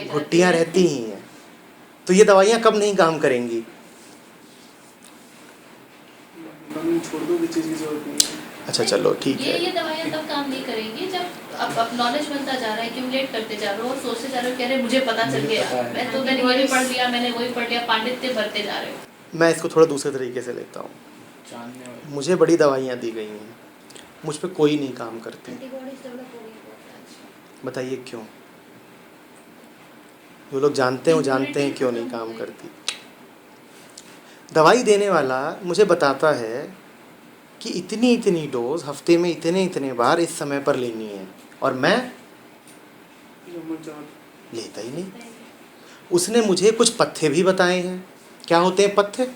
घुट्टियाँ रहती ही हैं। तो ये दवाइयाँ कब नहीं काम करेंगी? मन छोड़ दो, किसी चीज़ की जरूरत नहीं है। अच्छा चलो ठीक है। ये दवाइयाँ तब काम नहीं करेंगी जब अब नॉलेज बनता जा रहा है, एक्यूमुलेट करते जा रहे हो और सोचते जा रहे हो कि अरे मुझे पता चल गया, मैंने ये भी पढ़ लिया, मैंने वही पढ़ लिया, पांडित्य भरते जा रहे हो। मैं इसको थोड़ा दूसरे तरीके से लेता हूँ। मुझे बड़ी दवाइयाँ दी गई हैं, मुझ पे कोई नहीं काम करती। बताइए क्यों? जो लोग जानते हैं क्यों नहीं काम करती। दवाई देने वाला मुझे बताता है कि इतनी इतनी डोज हफ्ते में इतने इतने बार इस समय पर लेनी है, और मैं लेता ही नहीं। उसने मुझे कुछ पथ्य भी बताए हैं। क्या होते हैं पथ्य?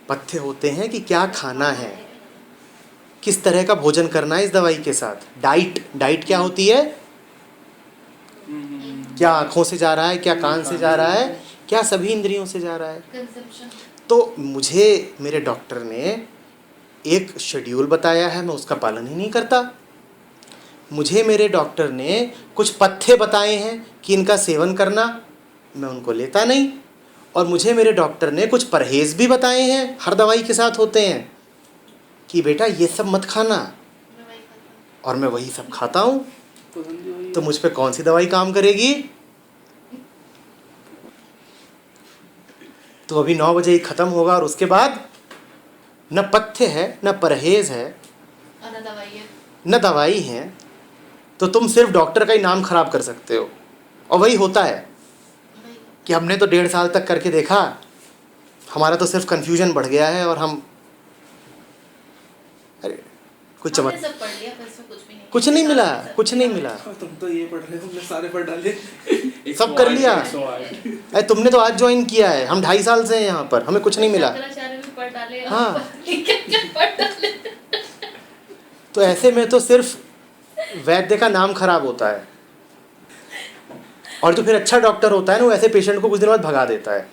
पथ्य होते हैं कि क्या खाना है, किस तरह का भोजन करना है इस दवाई के साथ। डाइट क्या होती है? क्या आँखों से जा रहा है, क्या कान से जा रहा है, क्या सभी इंद्रियों से जा रहा है? कंजम्पशन। तो मुझे मेरे डॉक्टर ने एक शेड्यूल बताया है, मैं उसका पालन ही नहीं करता। मुझे मेरे डॉक्टर ने कुछ पथ्य बताए हैं कि इनका सेवन करना, मैं उनको लेता नहीं। और मुझे मेरे डॉक्टर ने कुछ परहेज़ भी बताए हैं, हर दवाई के साथ होते हैं, कि बेटा ये सब मत खाना, और मैं वही सब खाता हूँ। तो मुझ पे कौन सी दवाई काम करेगी? तो अभी 9 बजे ही ख़त्म होगा, और उसके बाद न पथ्य है, न परहेज़ है, न दवाई है। तो तुम सिर्फ डॉक्टर का ही नाम खराब कर सकते हो। और वही होता है कि हमने तो 1.5 साल तक करके देखा, हमारा तो सिर्फ कन्फ्यूजन बढ़ गया है, और हम अरे कुछ सब पढ़ लिया, पर इसमें कुछ नहीं मिला, कुछ नहीं मिला। तुम तो ये पढ़ रहे हो, तुमने सारे पढ़ डाले, सब कर लिया। अरे तुमने तो आज ज्वाइन किया है, हम 2.5 साल से हैं यहाँ पर, हमें कुछ नहीं मिला। हाँ, तो ऐसे में तो सिर्फ वैद्य का नाम खराब होता है, और जो फिर अच्छा डॉक्टर होता है ना, वो ऐसे पेशेंट को कुछ दिन बाद भगा देता है,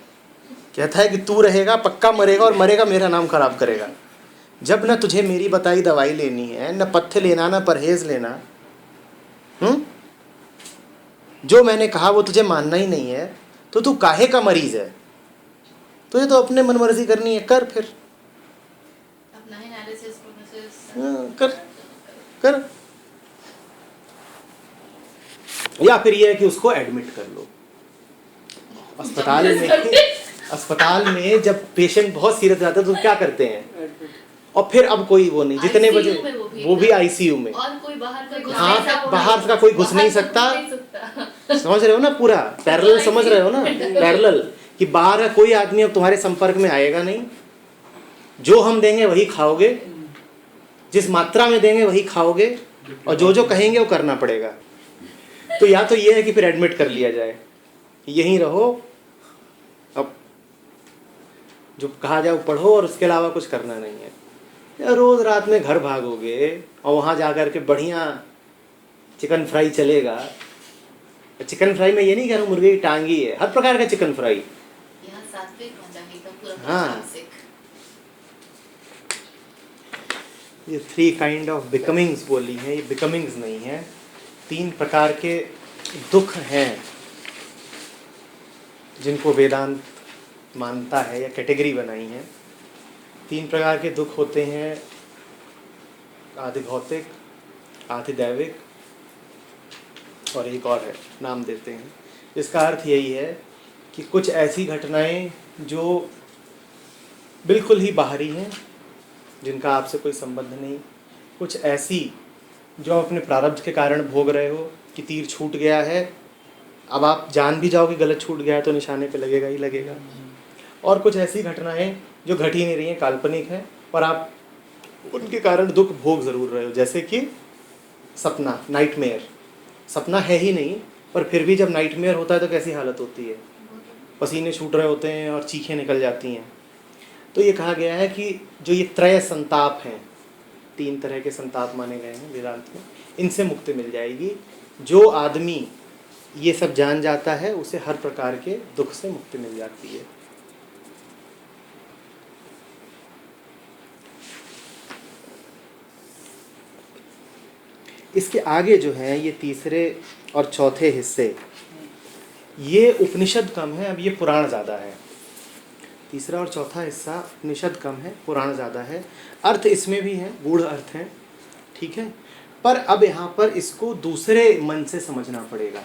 कहता है कि तू रहेगा पक्का मरेगा, और मरेगा मेरा नाम खराब करेगा। जब न तुझे मेरी बताई दवाई लेनी है, न पथ्य लेना, न परहेज लेना, जो मैंने कहा वो तुझे मानना ही नहीं है, तो तू काहे का मरीज है? तुझे तो अपने मन मर्जी करनी है, कर फिर अपना एनालिसिस कर। या फिर ये है कि उसको एडमिट कर लो अस्पताल में जब पेशेंट बहुत सीरियस जाता है तो क्या करते हैं? और फिर अब कोई वो नहीं, जितने बजे वो भी आईसीयू में, और कोई बाहर का कोई घुस नहीं सकता। समझ रहे हो ना? पूरा पैरेलल समझ रहे हो ना? पैरेलल कि बाहर का कोई आदमी अब तुम्हारे संपर्क में आएगा नहीं। जो हम देंगे वही खाओगे, जिस मात्रा में देंगे वही खाओगे, और जो जो कहेंगे वो करना पड़ेगा। तो या तो ये है कि फिर एडमिट कर लिया जाए, यहीं रहो, अब जो कहा जाए वो पढ़ो, और उसके अलावा कुछ करना नहीं है। या रोज रात में घर भागोगे और वहाँ जा कर के बढ़िया चिकन फ्राई चलेगा। चिकन फ्राई में ये नहीं कह रहा हूँ मुर्गे की टांगी है, हर प्रकार का चिकन फ्राई। यहाँ सात्विक भोजन एकदम पूरा हाँ। सात्विक। ये 3 काइंड ऑफ बिकमिंग्स बोली हैं, ये बिकमिंग्स नहीं है, 3 प्रकार के दुख हैं जिनको वेदांत मानता है या कैटेगरी बनाई है। 3 प्रकार के दुख होते हैं, आधि भौतिक, आधि दैविक और एक और है, नाम देते हैं। इसका अर्थ यही है कि कुछ ऐसी घटनाएं जो बिल्कुल ही बाहरी हैं, जिनका आपसे कोई संबंध नहीं, कुछ ऐसी जो आप अपने प्रारब्ध के कारण भोग रहे हो कि तीर छूट गया है, अब आप जान भी जाओगे गलत छूट गया है तो निशाने पे लगेगा ही लगेगा। और कुछ ऐसी घटनाएं जो घट ही नहीं रही हैं, काल्पनिक है, पर आप उनके कारण दुख भोग ज़रूर रहे हो। जैसे कि सपना, नाइटमेयर, सपना है ही नहीं पर फिर भी जब नाइटमेयर होता है तो कैसी हालत होती है, पसीने छूट रहे होते हैं और चीखें निकल जाती हैं। तो ये कहा गया है कि जो ये त्रय संताप हैं, 3 तरह के संताप माने गए हैं वेदांत में, इनसे मुक्ति मिल जाएगी। जो आदमी ये सब जान जाता है उसे हर प्रकार के दुख से मुक्ति मिल जाती है। इसके आगे जो है ये तीसरे और चौथे हिस्से, ये उपनिषद कम है, अब ये पुराण ज़्यादा है। तीसरा और चौथा हिस्सा उपनिषद कम है, पुराण ज़्यादा है। अर्थ इसमें भी है, गूढ़ अर्थ है, ठीक है, पर अब यहाँ पर इसको दूसरे मन से समझना पड़ेगा।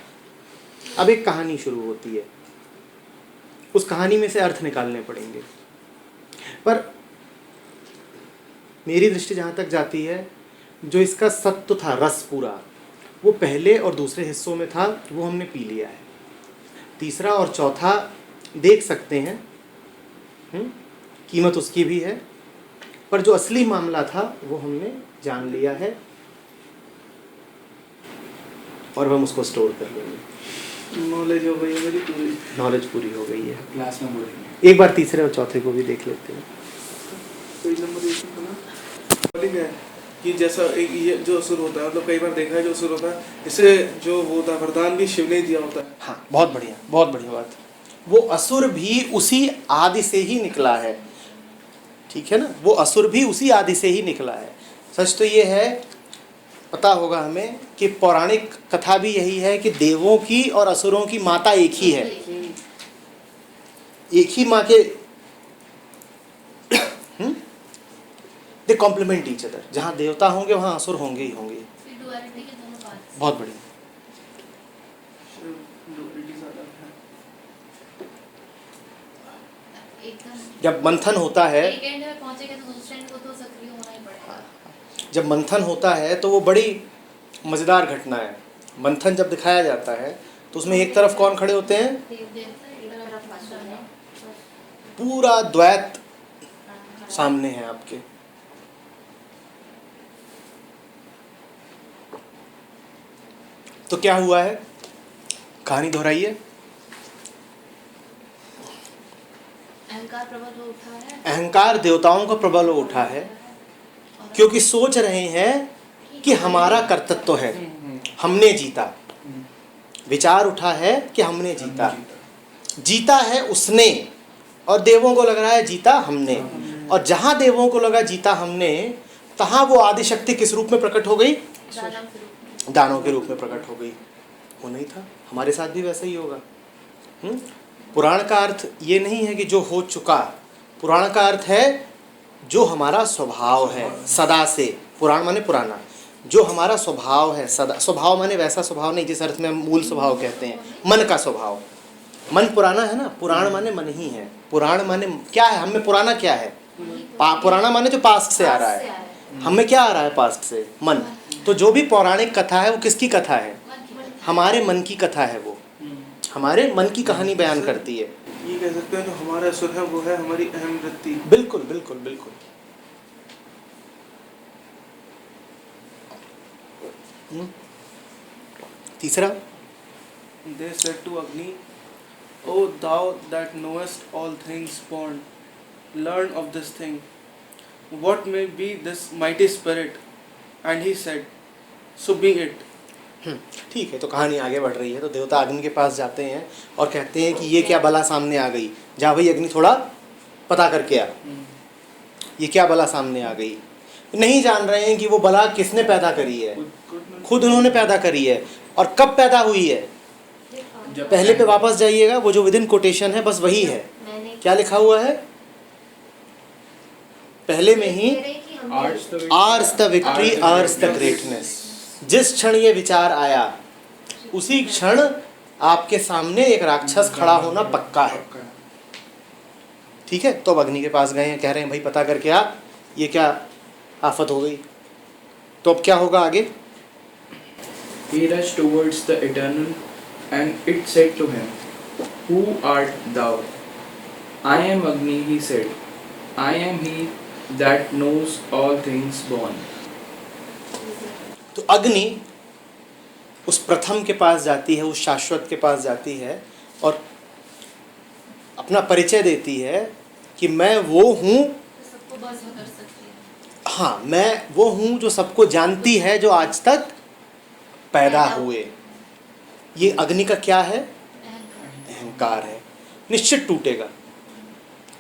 अब एक कहानी शुरू होती है, उस कहानी में से अर्थ निकालने पड़ेंगे। पर मेरी दृष्टि जहाँ तक जाती है, जो इसका सत्व था, रस पूरा, वो पहले और दूसरे हिस्सों में था, वो हमने पी लिया है। तीसरा और चौथा देख सकते हैं, कीमत उसकी भी है, पर जो असली मामला था वो हमने जान लिया है और हम उसको स्टोर कर लेंगे। नॉलेज हो गई है मेरी पूरी, नॉलेज पूरी हो गई है। क्लास में बोलेंगे। एक बार तीसरे और चौथे को भी देख लेते हैं। पेज नंबर 1 में ना लिखा है कि जैसा एक ये जो असुर होता है, मतलब कई बार देखा है जो असुर होता है, इसे जो वो होता है वरदान भी शिव ने दिया होता है। हाँ, बहुत बढ़िया, बहुत बढ़िया बात। वो असुर भी उसी आदि से ही निकला है, ठीक है ना, वो असुर भी उसी आदि से ही निकला है। सच तो ये है, पता होगा हमें, कि पौराणिक कथा भी यही है कि देवों की और असुरों की माता एक ही है, एक ही माँ के, दे कॉम्प्लीमेंट ईच अदर। जहाँ देवता होंगे वहाँ असुर होंगे ही होंगे। डुअलिटी के दोनों पार्ट्स। बहुत बढ़िया। एकदम जब मंथन होता है, एक एंड में पहुंचेगा तो दूसरे एंड को तो सक्रिय होना ही पड़ेगा। जब मंथन होता है तो वो बड़ी मज़ेदार घटना है। मंथन जब दिखाया जाता है तो उसमें एक तरफ कौन खड़े होते हैं, पूरा द्वैत सामने है आपके। तो क्या हुआ है, कहानी दोहराइए। अहंकार प्रबल हो उठा है, अहंकार देवताओं का प्रबल हो उठा है, क्योंकि सोच रहे हैं कि हमारा कर्तृत्व है, हमने जीता। विचार उठा है कि हमने जीता, जीता है उसने, और देवों को लग रहा है जीता हमने। और जहाँ देवों को लगा जीता हमने, तहाँ वो आदिशक्ति किस रूप में प्रकट हो गई, दानव के रूप में प्रकट हो गई। वो नहीं था, हमारे साथ भी वैसा ही होगा। पुराण का अर्थ ये नहीं है कि जो हो चुका, पुराण का अर्थ है जो हमारा स्वभाव है सदा से। पुराण माने पुराना, जो हमारा स्वभाव है सदा। स्वभाव माने वैसा स्वभाव नहीं जिस अर्थ में हम मूल स्वभाव कहते हैं, मन का स्वभाव। मन पुराना है ना, पुराण माने मन ही है। पुराण माने क्या है, हमें पुराना क्या है, पुराना माने जो पास्ट से आ रहा है, हमें क्या आ रहा है पास्ट से, मन। तो जो भी पौराणिक कथा है वो किसकी कथा है, हमारे मन की कथा है, वो हमारे मन की कहानी बयान करती है। ये कह सकते हैं जो हमारा असुर है वो है हमारी अहम वृत्ति। बिल्कुल बिल्कुल बिल्कुल। तीसरा, They said to Agni, O thou that knowest all things born, learn of this thing. what may be this mighty spirit? And he said, so be it. ठीक है, तो कहानी आगे बढ़ रही है। तो देवता अग्नि के पास जाते हैं और कहते हैं कि ये क्या बला सामने आ गई, जा भाई अग्नि थोड़ा पता करके आ, ये क्या बला सामने आ गई। नहीं जान रहे हैं कि वो बला किसने पैदा करी है, खुद उन्होंने पैदा करी है। और कब पैदा हुई है, पहले पे वापस जाइएगा, वो जो विदिन कोटेशन है बस वही है। क्या लिखा हुआ है पहले में ही, ours the victory ours the greatness. जिस क्षण ये विचार आया उसी क्षण आपके सामने एक राक्षस खड़ा होना पक्का है। ठीक है, तो अब अग्नि के पास गए हैं, कह रहे हैं भाई पता करके आ, ये क्या आफत हो गई। तो अब क्या होगा आगे? He rushed towards the Eternal, and it said to him, Who art thou? I am Agni, he said. I am he that knows all things born. तो अग्नि उस प्रथम के पास जाती है, उस शाश्वत के पास जाती है और अपना परिचय देती है कि मैं वो हूँ, सबको भस्म कर सकती है। हाँ मैं वो हूँ जो सबको जानती है, जो आज तक पैदा हुए। ये अग्नि का क्या है? अहंकार। अहंकार है। निश्चित टूटेगा,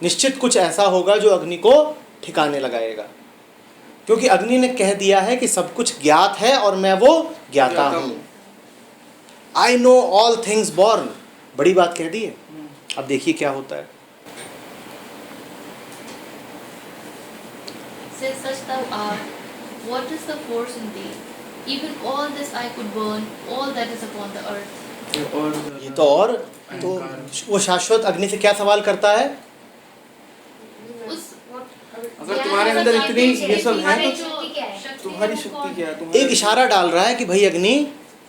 निश्चित कुछ ऐसा होगा जो अग्नि को ठिकाने लगाएगा, क्योंकि अग्नि ने कह दिया है कि सब कुछ ज्ञात है और मैं वो ज्ञाता हूँ। I know all things born, बड़ी बात कह दी है। अब देखिए क्या होता है। Say such thou art, what is the force in thee? Even all this I could burn, all that is upon the earth. और ये तो और तो वो शाश्वत अग्नि से क्या सवाल करता है? उस अगर तुम्हारे अंदर इतनी ये सब है तो शक्ति तुम्हारी है, वो शक्ति कौन क्या है? है? तुम्हारे एक इशारा डाल रहा है कि भाई अग्नि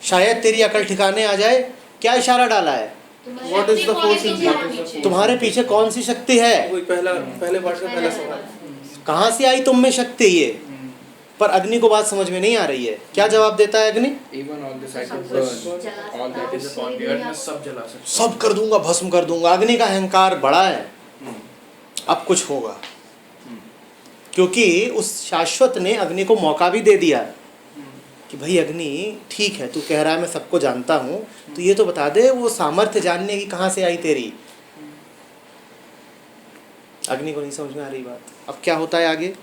शायद तेरी अकल ठिकाने आ जाए। क्या इशारा डाला है? What is the force in thee? तुम्हारे पीछे कौन सी शक्ति है? वही पहले पार्ट का पहला सवाल। कहाँ से आई तुम में शक्ति? ये पर अग्नि को बात समझ में नहीं आ रही है। क्या जवाब देता है अग्नि? Even all this I could burn, all that is upon the earth, मैं सब जला सकता सब कर दूंगा, भस्म कर दूंगा। अग्नि का अहंकार बड़ा है। अब कुछ होगा, क्योंकि उस शाश्वत ने अग्नि को मौका भी दे दिया कि भाई अग्नि ठीक है, तू कह रहा है मैं सबको जानता हूँ, तो ये तो बता दे वो सामर्थ्य जानने की कहाँ से आई तेरी। अग्नि को नहीं समझ में आ रही बात। अब क्या होता है आगे?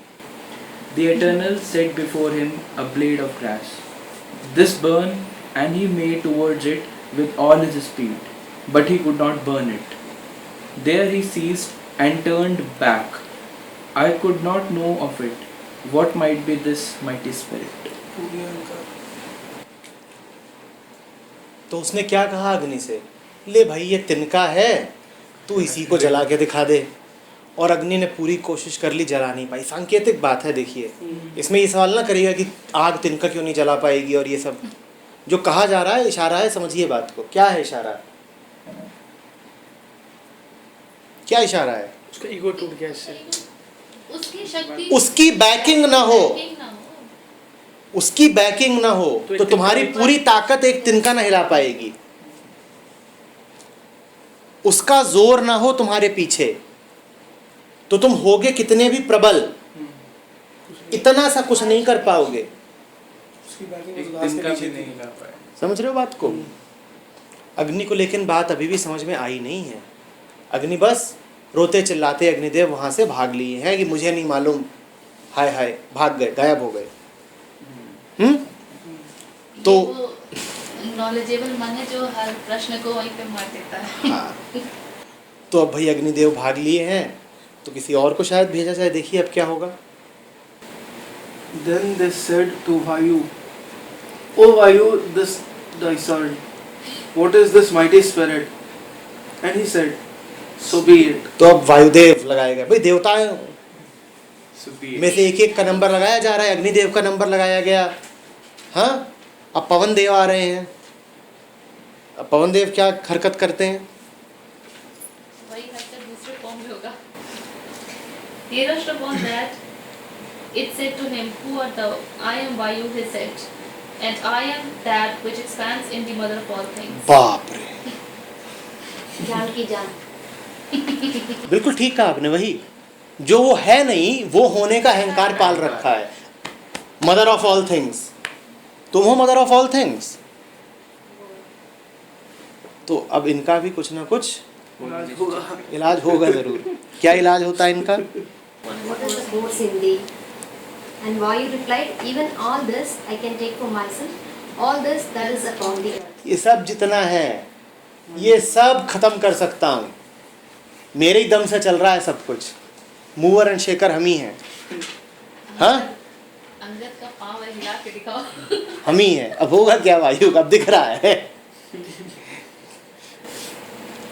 The Eternal set before him a blade of grass. This burn, and he made towards it with all his speed, but he could not burn it. There he ceased and turned back. I could not know of it. What might be this mighty spirit? पूरी अहंकार। तो उसने क्या कहा अग्नि से? ले भाई ये तिनका है, तू इसी को जला के दिखा दे। और अग्नि ने पूरी कोशिश कर ली, जला नहीं पाई। सांकेतिक बात है। देखिए इसमें ये सवाल ना करिएगा कि आग तिनका क्यों नहीं जला पाएगी, और ये सब जो कहा जा रहा है इशारा है। समझिए बात को। क्या है इशारा? क्या इशारा है? उसका ईगो टूट गया इससे। उसकी शक्ति, उसकी बैकिंग ना हो, बैकिंग ना हो। उसकी बैकिंग ना हो तो तुम्हारी पूरी ताकत एक तिनका ना हिला पाएगी। उसका जोर ना हो तुम्हारे पीछे तो तुम होगे कितने भी प्रबल, इतना सा कुछ नहीं कर पाओगे। उसकी बैकिंग एक उस घास दिन के का पीछे भी थी। नहीं ला पाया। समझ रहे हो बात को? अग्नि को लेकिन बात अभी भी समझ में आई नहीं है। अग्नि बस रोते चिल्लाते अग्निदेव वहां से भाग लिए हैं कि मुझे नहीं मालूम, हाय हाय, भाग गए, गायब हो गए। तो नॉलेजेबल मन है जो हर प्रश्न को वहीं पे मार देता है। हाँ, तो अब भाई अग्निदेव भाग लिए हैं, तो किसी और को शायद भेजा जाए। देखिए अब क्या होगा। Then they said to Vayu, O Vayu, this thy son, what is this mighty spirit? And he said, so be it. तो अब वायुदेव लगाए गए। भाई देवताएं So be it. में से एक एक का नंबर लगाया जा रहा है। अग्निदेव का नंबर लगाया गया। हाँ, अब पवन देव आ रहे हैं। अब पवन देव क्या हरकत करते हैं? वही हरकत दूसरे फॉर्म में होगा। He rushed upon that. It said to him, Who art thou? I am Vayu, he said, and I am that which expands in the mother of all things. बाप रे, जान की जान। बिल्कुल ठीक कहा आपने। वही जो वो है नहीं वो होने का अहंकार पाल रखा है। मदर ऑफ ऑल थिंग्स, तुम हो मदर ऑफ ऑल थिंग्स। तो अब इनका भी कुछ ना कुछ इलाज होगा। इलाज होगा जरूर। क्या इलाज होता है इनका? What is the more Sindhi? And Vayu replied, even all this I can take for myself, all this that is upon the earth. ये सब जितना है ये सब खत्म कर सकता हूँ, मेरे ही दम से चल रहा है सब कुछ। मूवर एंड शेकर हम ही हैं। हाँ, अंगद का पाँव है, हिला के दिखाओ। हम ही हैं। अब होगा क्या वायु? अब दिख रहा है।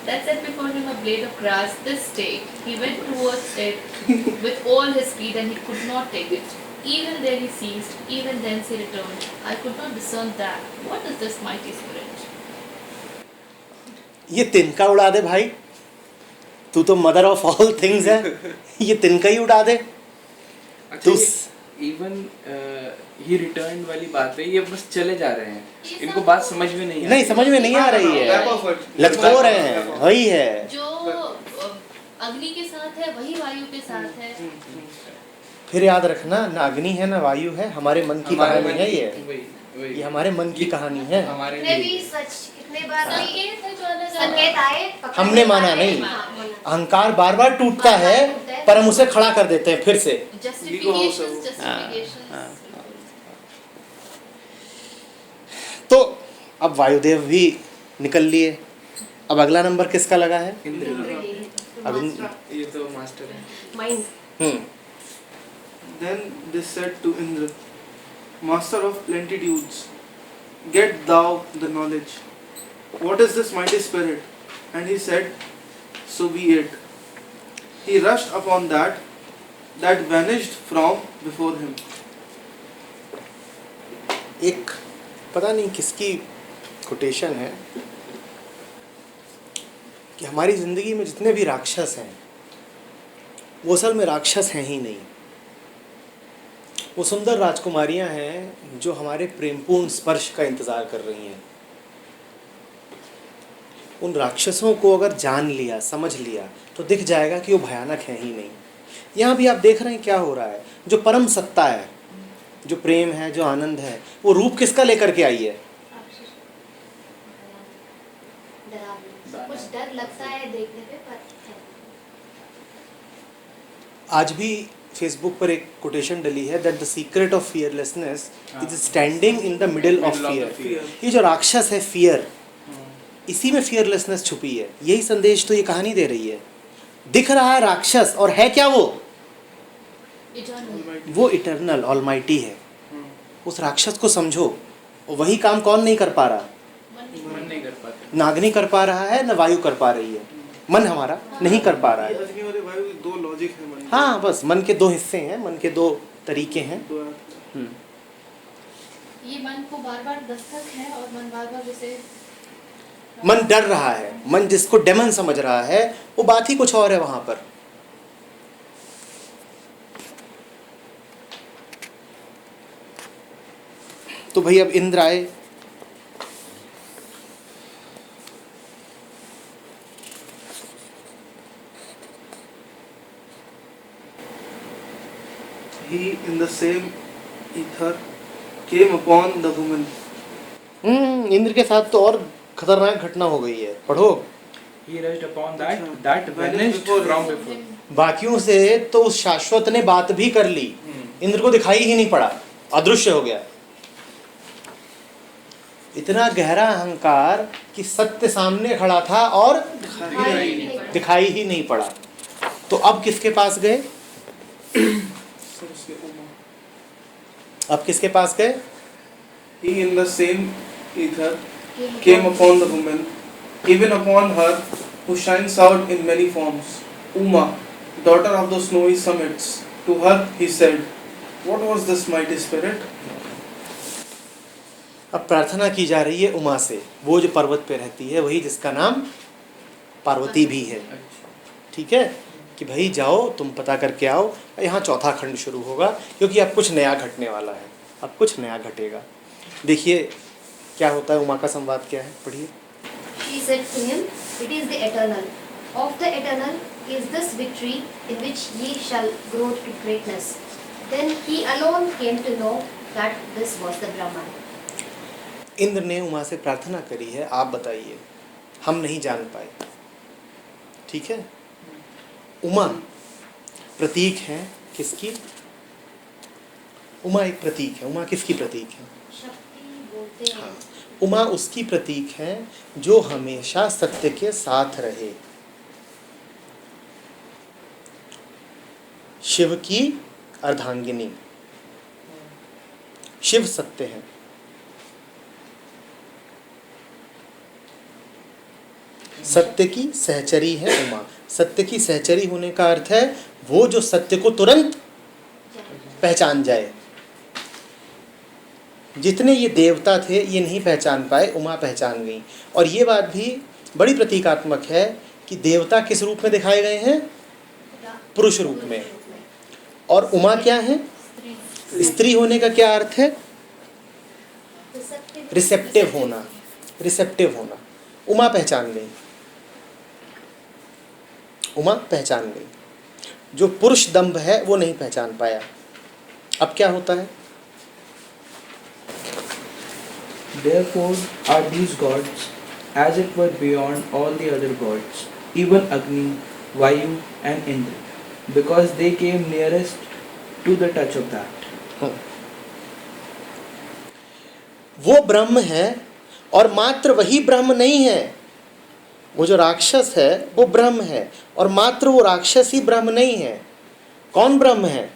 That set before him a blade of grass, this take. He went towards it with all his speed, and he could not take it. Even there he ceased, even thence he returned. I could not discern that. What is this mighty spirit? ये तिनका उड़ा दे भाई, तू तो mother of all things है, ये तिनका ही उड़ा दे। अच्छा, तू इवन ही रिटर्न वाली बात है, ये बस चले जा रहे हैं, इनको बात समझ में नहीं नहीं समझ में नहीं आ रही है, लटको रहे हैं, वही है। जो अग्नि के साथ है वही वायु के साथ है। फिर याद रखना, ना अग्नि है ना वायु है, हमारे मन की कहानी है ये वही हमारे मन की कहानी है। हमारे मैं भी लिए सच कितने बार संकेत है जो अलग संकेत आए, पकड़ हमने में माना आए, नहीं। हाँ, माना। अहंकार बार बार टूटता है पर हम उसे खड़ा कर देते हैं फिर से। justifications. तो अब वायुदेव भी निकल लिए। अब अगला नंबर किसका लगा है? अब ये तो मास्टर है। Mind. Then they said to Indra, Master of plenitudes, get thou the knowledge. What is this mighty spirit? And he said, so be it. He rushed upon that vanished from before him. एक पता नहीं किसकी quotation है कि हमारी ज़िंदगी में जितने भी राक्षस हैं वो असल में राक्षस हैं ही नहीं, वो सुंदर राजकुमारियां हैं जो हमारे प्रेमपूर्ण स्पर्श का इंतज़ार कर रही हैं। उन राक्षसों को अगर जान लिया, समझ लिया तो दिख जाएगा कि वो भयानक हैं ही नहीं। यहाँ भी आप देख रहे हैं क्या हो रहा है। जो परम सत्ता है, जो प्रेम है, जो आनंद है, वो रूप किसका लेकर के आई है? डरावना, कुछ डर लगता है देखने पे, पर है। आज भी फेसबुक पर एक कोटेशन डली है that the secret of fearlessness is standing in the middle of fear. ये जो राक्षस है फियर, इसी में फियरलेसनेस छुपी है। यही संदेश तो ये कहानी दे रही है। दिख रहा है राक्षस और है क्या वो? Eternal. वो इटर्नल ऑलमाइटी है। उस राक्षस को समझो। और वही काम कौन नहीं कर पा रहा? मन नहीं कर पाते। ना अग्नि कर पा रहा है, ना वायु कर पा रही है। मन हमारा नहीं कर पा रहा है। अग्नि और वायु दो लॉजिक है मन के। हाँ, बस मन के दो हिस्से हैं, मन के दो तरीके हैं। दो अर्थ। ये मन को बार बार दस्तक है और मन बार बार उसे मन डर रहा है, मन जिसको डेमन समझ रहा है वो बात ही कुछ और है वहां पर। तो भाई अब इंद्र आए। He in the same ether came upon the woman. Indra के साथ तो और खतरनाक घटना हो गई है, पढ़ो। He rushed upon that vanished from before. बाकियों से तो उस शाश्वत ने बात भी कर ली, इंद्र को दिखाई ही नहीं पड़ा, अदृश्य हो गया। इतना गहरा अहंकार कि सत्य सामने खड़ा था और दिखाई ही नहीं पड़ा। तो अब किसके पास गए? अब किसके पास गए? He in the same ether came upon the woman, even upon her who shines out in many forms, Uma, daughter of the snowy summits. To her he said, what was this mighty spirit? अब प्रार्थना की जा रही है उमा से, वो जो पर्वत पे रहती है, वही जिसका नाम पार्वती भी है। ठीक है कि भाई जाओ तुम पता करके आओ। यहाँ चौथा खंड शुरू होगा क्योंकि अब कुछ नया घटने वाला है, अब कुछ नया घटेगा। देखिए क्या होता है। उमा का संवाद क्या है, पढ़िए। She said to him, it is the eternal, of the eternal is this victory in which ye shall grow to greatness. Then he alone came to know that this was the Brahman. Indra ने उमा से प्रार्थना करी है, आप बताइए, हम नहीं जान पाए। ठीक है, उमा प्रतीक है किसकी? उमा एक प्रतीक है। उमा किसकी प्रतीक है? शक्ति बोलते हैं। हाँ, उमा उसकी प्रतीक है जो हमेशा सत्य के साथ रहे। शिव की अर्धांगिनी, शिव सत्य है। सत्य की सहचरी है उमा। सत्य की सहचरी होने का अर्थ है वो जो सत्य को तुरंत पहचान जाए। जितने ये देवता थे ये नहीं पहचान पाए, उमा पहचान गई। और ये बात भी बड़ी प्रतीकात्मक है कि देवता किस रूप में दिखाए गए हैं? पुरुष रूप में। और उमा क्या है? स्त्री होने का क्या अर्थ है? रिसेप्टिव होना, रिसेप्टिव होना। उमा पहचान गई, उमा पहचान गई। जो पुरुष दंभ है वो नहीं पहचान पाया। अब क्या होता है? Therefore are these gods as it were beyond all the other gods, even Agni, Vayu and Indra, because they came nearest to the touch of that. वो ब्रह्म है और मात्र वही ब्रह्म नहीं है। वो जो राक्षस है वो ब्रह्म है और मात्र वो राक्षस ही ब्रह्म नहीं है। कौन ब्रह्म है?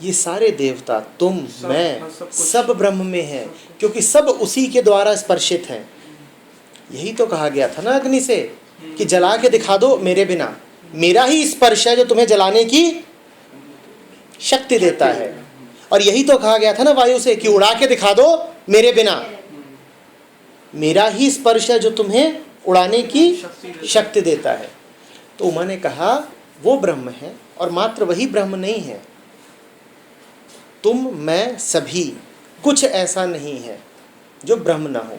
ये सारे देवता, तुम, मैं, सब ब्रह्म में हैं, क्योंकि सब उसी के द्वारा स्पर्शित हैं। यही तो कहा गया था ना अग्नि से कि जला के दिखा दो मेरे बिना। मेरा ही स्पर्श है जो तुम्हें जलाने की शक्ति देता है। और यही तो कहा गया था ना वायु से कि उड़ा के दिखा दो मेरे बिना। मेरा ही स्पर्श है जो तुम्हें उड़ाने की शक्ति देता है। तो उमा ने कहा वो ब्रह्म है और मात्र वही ब्रह्म नहीं है। तुम, मैं, सभी, कुछ ऐसा नहीं है जो ब्रह्म ना हो।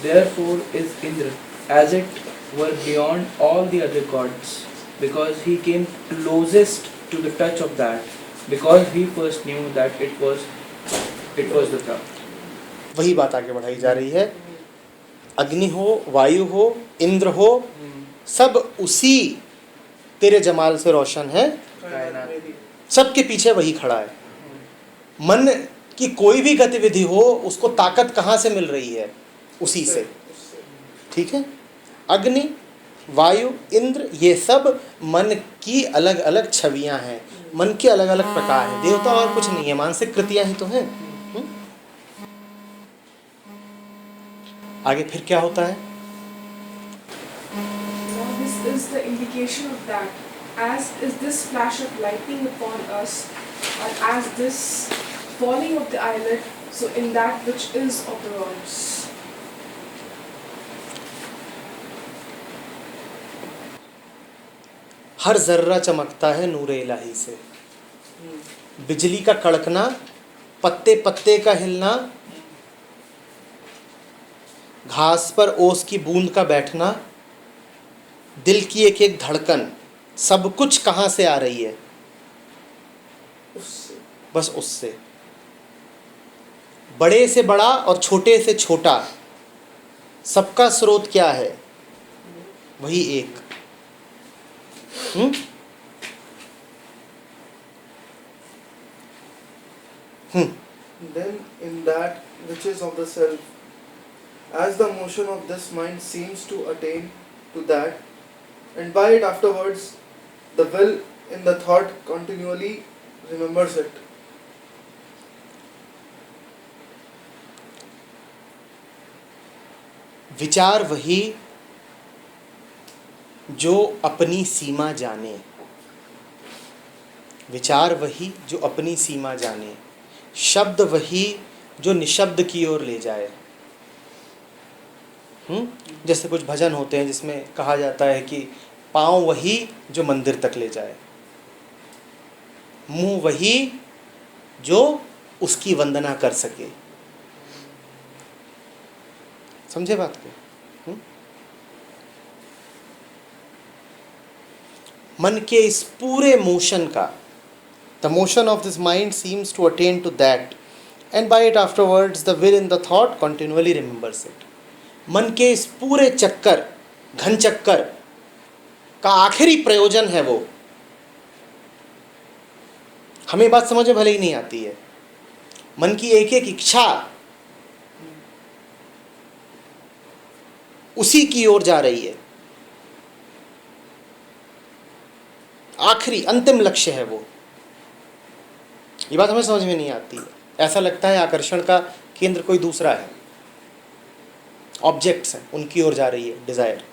Therefore is Indra as it were beyond all the other gods, because he came closest to the touch of that, because he first knew that it was the Brahma. वही बात आगे बढ़ाई जा रही है। अग्नि हो, वायु हो, इंद्र हो, सब उसी तेरे जमाल से रोशन है। सबके पीछे वही खड़ा है। मन की कोई भी गतिविधि हो उसको ताकत कहाँ से मिल रही है? उसी से। ठीक है, अग्नि, वायु, इंद्र, ये सब मन की अलग अलग छवियां हैं, मन के अलग अलग प्रकार हैं। देवता और कुछ नहीं है, मानसिक कृतियां ही तो हैं। आगे फिर क्या होता है? Now this is the indication of that, as is this flash of lightning upon us, or as this falling of the eyelid, so in that which is of the worlds. हर जर्रा चमकता है नूरे इलाही से। बिजली का कड़कना, पत्ते पत्ते का हिलना, घास पर ओस की बूंद का बैठना, दिल की एक एक धड़कन, सब कुछ कहाँ से आ रही है? उससे। बस उससे। बड़े से बड़ा और छोटे से छोटा, सबका स्रोत क्या है? वही एक। Then in that which is of the self, as the motion of this mind seems to attain to that, and by it afterwards the will in the thought continually remembers it. विचार वही जो अपनी सीमा जाने। विचार वही जो अपनी सीमा जाने। शब्द वही जो निशब्द की ओर ले जाए। जैसे कुछ भजन होते हैं जिसमें कहा जाता है कि पाँव वही जो मंदिर तक ले जाए, मुंह वही जो उसकी वंदना कर सके। समझे बात को? मन के इस पूरे मोशन का, the motion of this mind seems to attend to that, and by it afterwards the will in the thought continually remembers it. मन के इस पूरे चक्कर, घन चक्कर का आखिरी प्रयोजन है वो। हमें बात समझ में भले ही नहीं आती है, मन की एक एक इच्छा उसी की ओर जा रही है, आखिरी अंतिम लक्ष्य है वो। ये बात हमें समझ में नहीं आती है। ऐसा लगता है आकर्षण का केंद्र कोई दूसरा है, ऑब्जेक्ट्स हैं, उनकी ओर जा रही है डिजायर।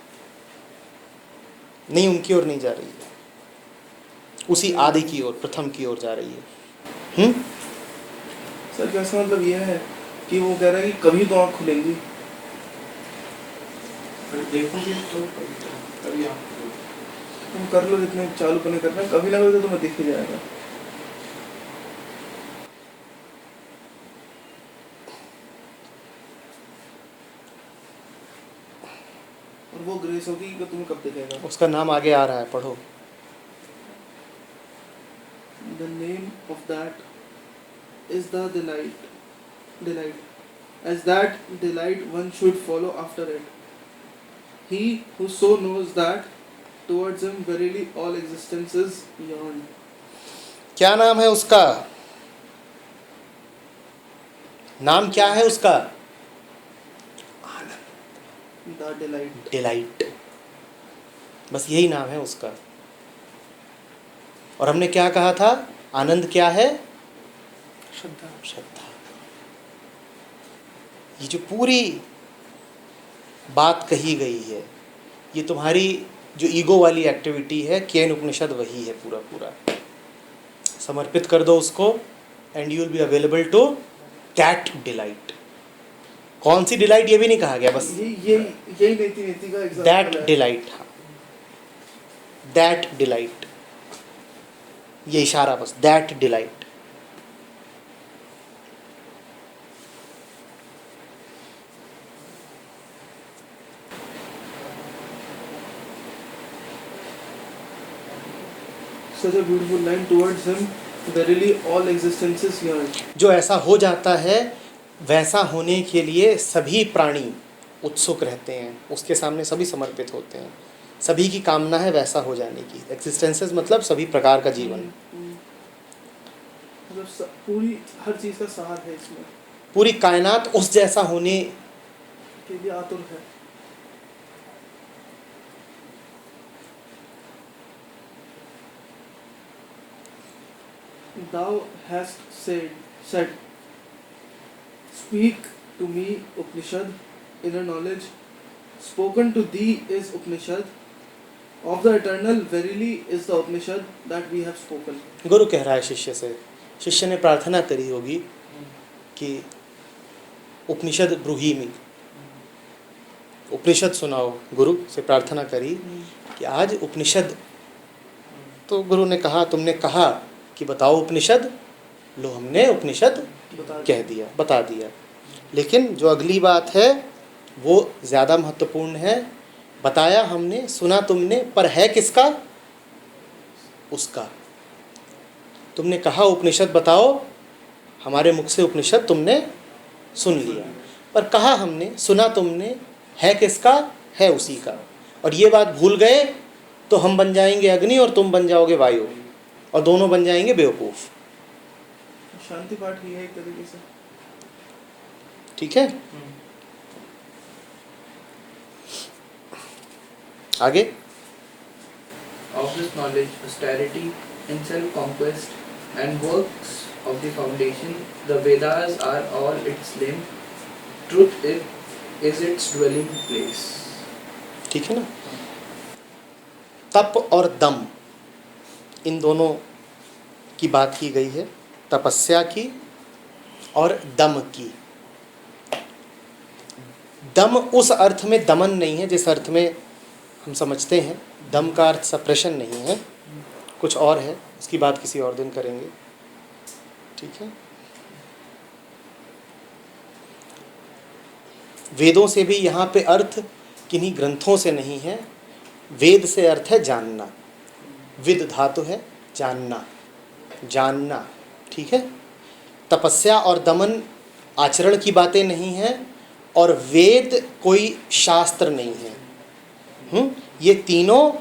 नहीं, उनकी ओर नहीं जा रही है, उसी आदि की ओर, प्रथम की ओर जा रही है। सर क्या इसका मतलब यह है कि वो कह रहा है कि कभी तो आँख खुलेंगी? देखोगे तो कभी आप तुम कर लो जितने चालू करने करना है, कभी ना कभी तो तुम्हें दिख ही जाएगा। और वो ग्रेस होगी कि तुम्हें कब दिखेगा। उसका नाम आगे आ रहा है, पढ़ो। The name of that is the delight. As that delight one should follow after it. He who so knows that towards him verily all existences yearn. क्या नाम है उसका? नाम क्या है उसका? The delight. डिलाइट, बस यही नाम है उसका। और हमने क्या कहा था? आनंद क्या है? श्रद्धा। श्रद्धा। ये जो पूरी बात कही गई है, ये तुम्हारी जो ईगो वाली एक्टिविटी है, केन उपनिषद वही है पूरा पूरा। समर्पित कर दो उसको, and you will be available to that delight. कौन सी डिलाइट ये भी नहीं कहा गया, बस यही नीति का एग्जांपल दैट है। डिलाइट। दैट डिलाइट, ये इशारा बस, that delight. Such a beautiful line, towards him verily all existences yearn. जो ऐसा हो जाता है, वैसा होने के लिए सभी प्राणी उत्सुक रहते हैं, उसके सामने सभी समर्पित होते हैं। सभी की कामना है वैसा हो जाने की। एक्जिस्टेंसेस मतलब सभी प्रकार का जीवन, मतलब पूरी हर चीज का सार है इसमें, पूरी कायनात उस जैसा होने के लिए आतुर है। Thou hast said, speak to me Upanishad, inner knowledge, spoken to thee is Upanishad, of the eternal verily is the Upanishad that we have spoken. गुरु कह रहा है शिष्य से, शिष्य ने प्रार्थना करी होगी कि उपनिषद ब्रूहीमि, उपनिषद सुनाओ। गुरु से प्रार्थना करी कि आज उपनिषद, तो गुरु ने कहा, तुमने कहा कि बताओ उपनिषद, लो हमने उपनिषद कह दिया, बता दिया। लेकिन जो अगली बात है वो ज़्यादा महत्वपूर्ण है। बताया हमने, सुना तुमने, पर है किसका? उसका। तुमने कहा उपनिषद बताओ, हमारे मुख से उपनिषद तुमने सुन लिया, पर कहा हमने, सुना तुमने, है किसका? है उसी का। और ये बात भूल गए तो हम बन जाएंगे अग्नि और तुम बन जाओगे वायु, और दोनों बन जाएंगे बेवकूफ़। शांति पाठ ही है एक तरीके से, ठीक है? आगे। Of this knowledge, austerity in self-conquest and works of the foundation, the Vedas are all its limb. Truth is its dwelling place. ठीक है ना? तप और दम, इन दोनों की बात की गई है, तपस्या की और दम की। दम उस अर्थ में दमन नहीं है जिस अर्थ में हम समझते हैं। दम का अर्थ सप्रेशन नहीं है, कुछ और है, इसकी बात किसी और दिन करेंगे, ठीक है। वेदों से भी यहाँ पे अर्थ किन्हीं ग्रंथों से नहीं है। वेद से अर्थ है जानना, विद धातु है जानना, जानना, ठीक है। तपस्या और दमन आचरण की बातें नहीं हैं, और वेद कोई शास्त्र नहीं है। ये तीनों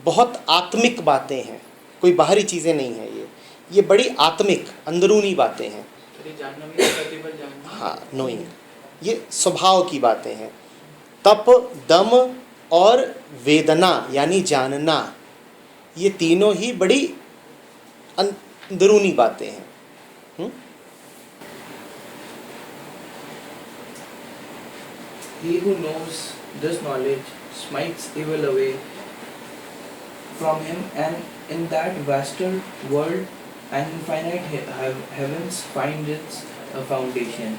बहुत आत्मिक बातें हैं, कोई बाहरी चीज़ें नहीं हैं। ये बड़ी आत्मिक अंदरूनी बातें हैं। जानना भी प्रतिबल जानना। हाँ, नोइंग, ये स्वभाव की बातें हैं। तप, दम और वेदना यानी जानना, ये तीनों ही बड़ी अंदरूनी बातें हैं। He who knows this knowledge smites evil away from him, and in that vaster world and infinite heavens finds its foundation.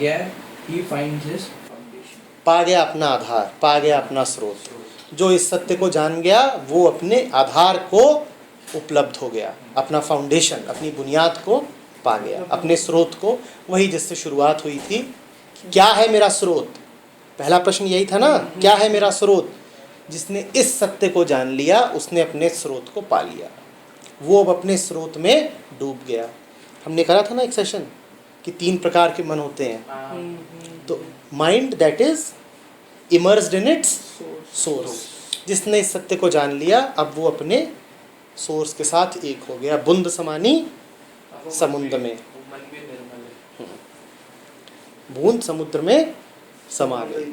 Yeah, he finds his foundation. पा गया अपना आधार, पा गया अपना स्रोत। जो इस सत्य को जान गया वो अपने आधार को उपलब्ध हो गया, अपना फाउंडेशन, अपनी बुनियाद को पा गया, अपने स्रोत को। वही जिससे शुरुआत हुई थी, क्या है मेरा स्रोत? पहला प्रश्न यही था ना, क्या है मेरा स्रोत? जिसने इस सत्य को जान लिया उसने अपने स्रोत को पा लिया, वो अब अपने स्रोत में डूब गया। हमने कहा था ना एक सेशन कि 3 प्रकार के मन होते हैं। तो mind that is immersed in its source, जिसने इस सत्य को जान लिया अब वो अपने सोर्स के साथ एक हो गया। बूंद समानी समुद्र में, मन भी निर्मल है। बूंद समुद्र में समा गई।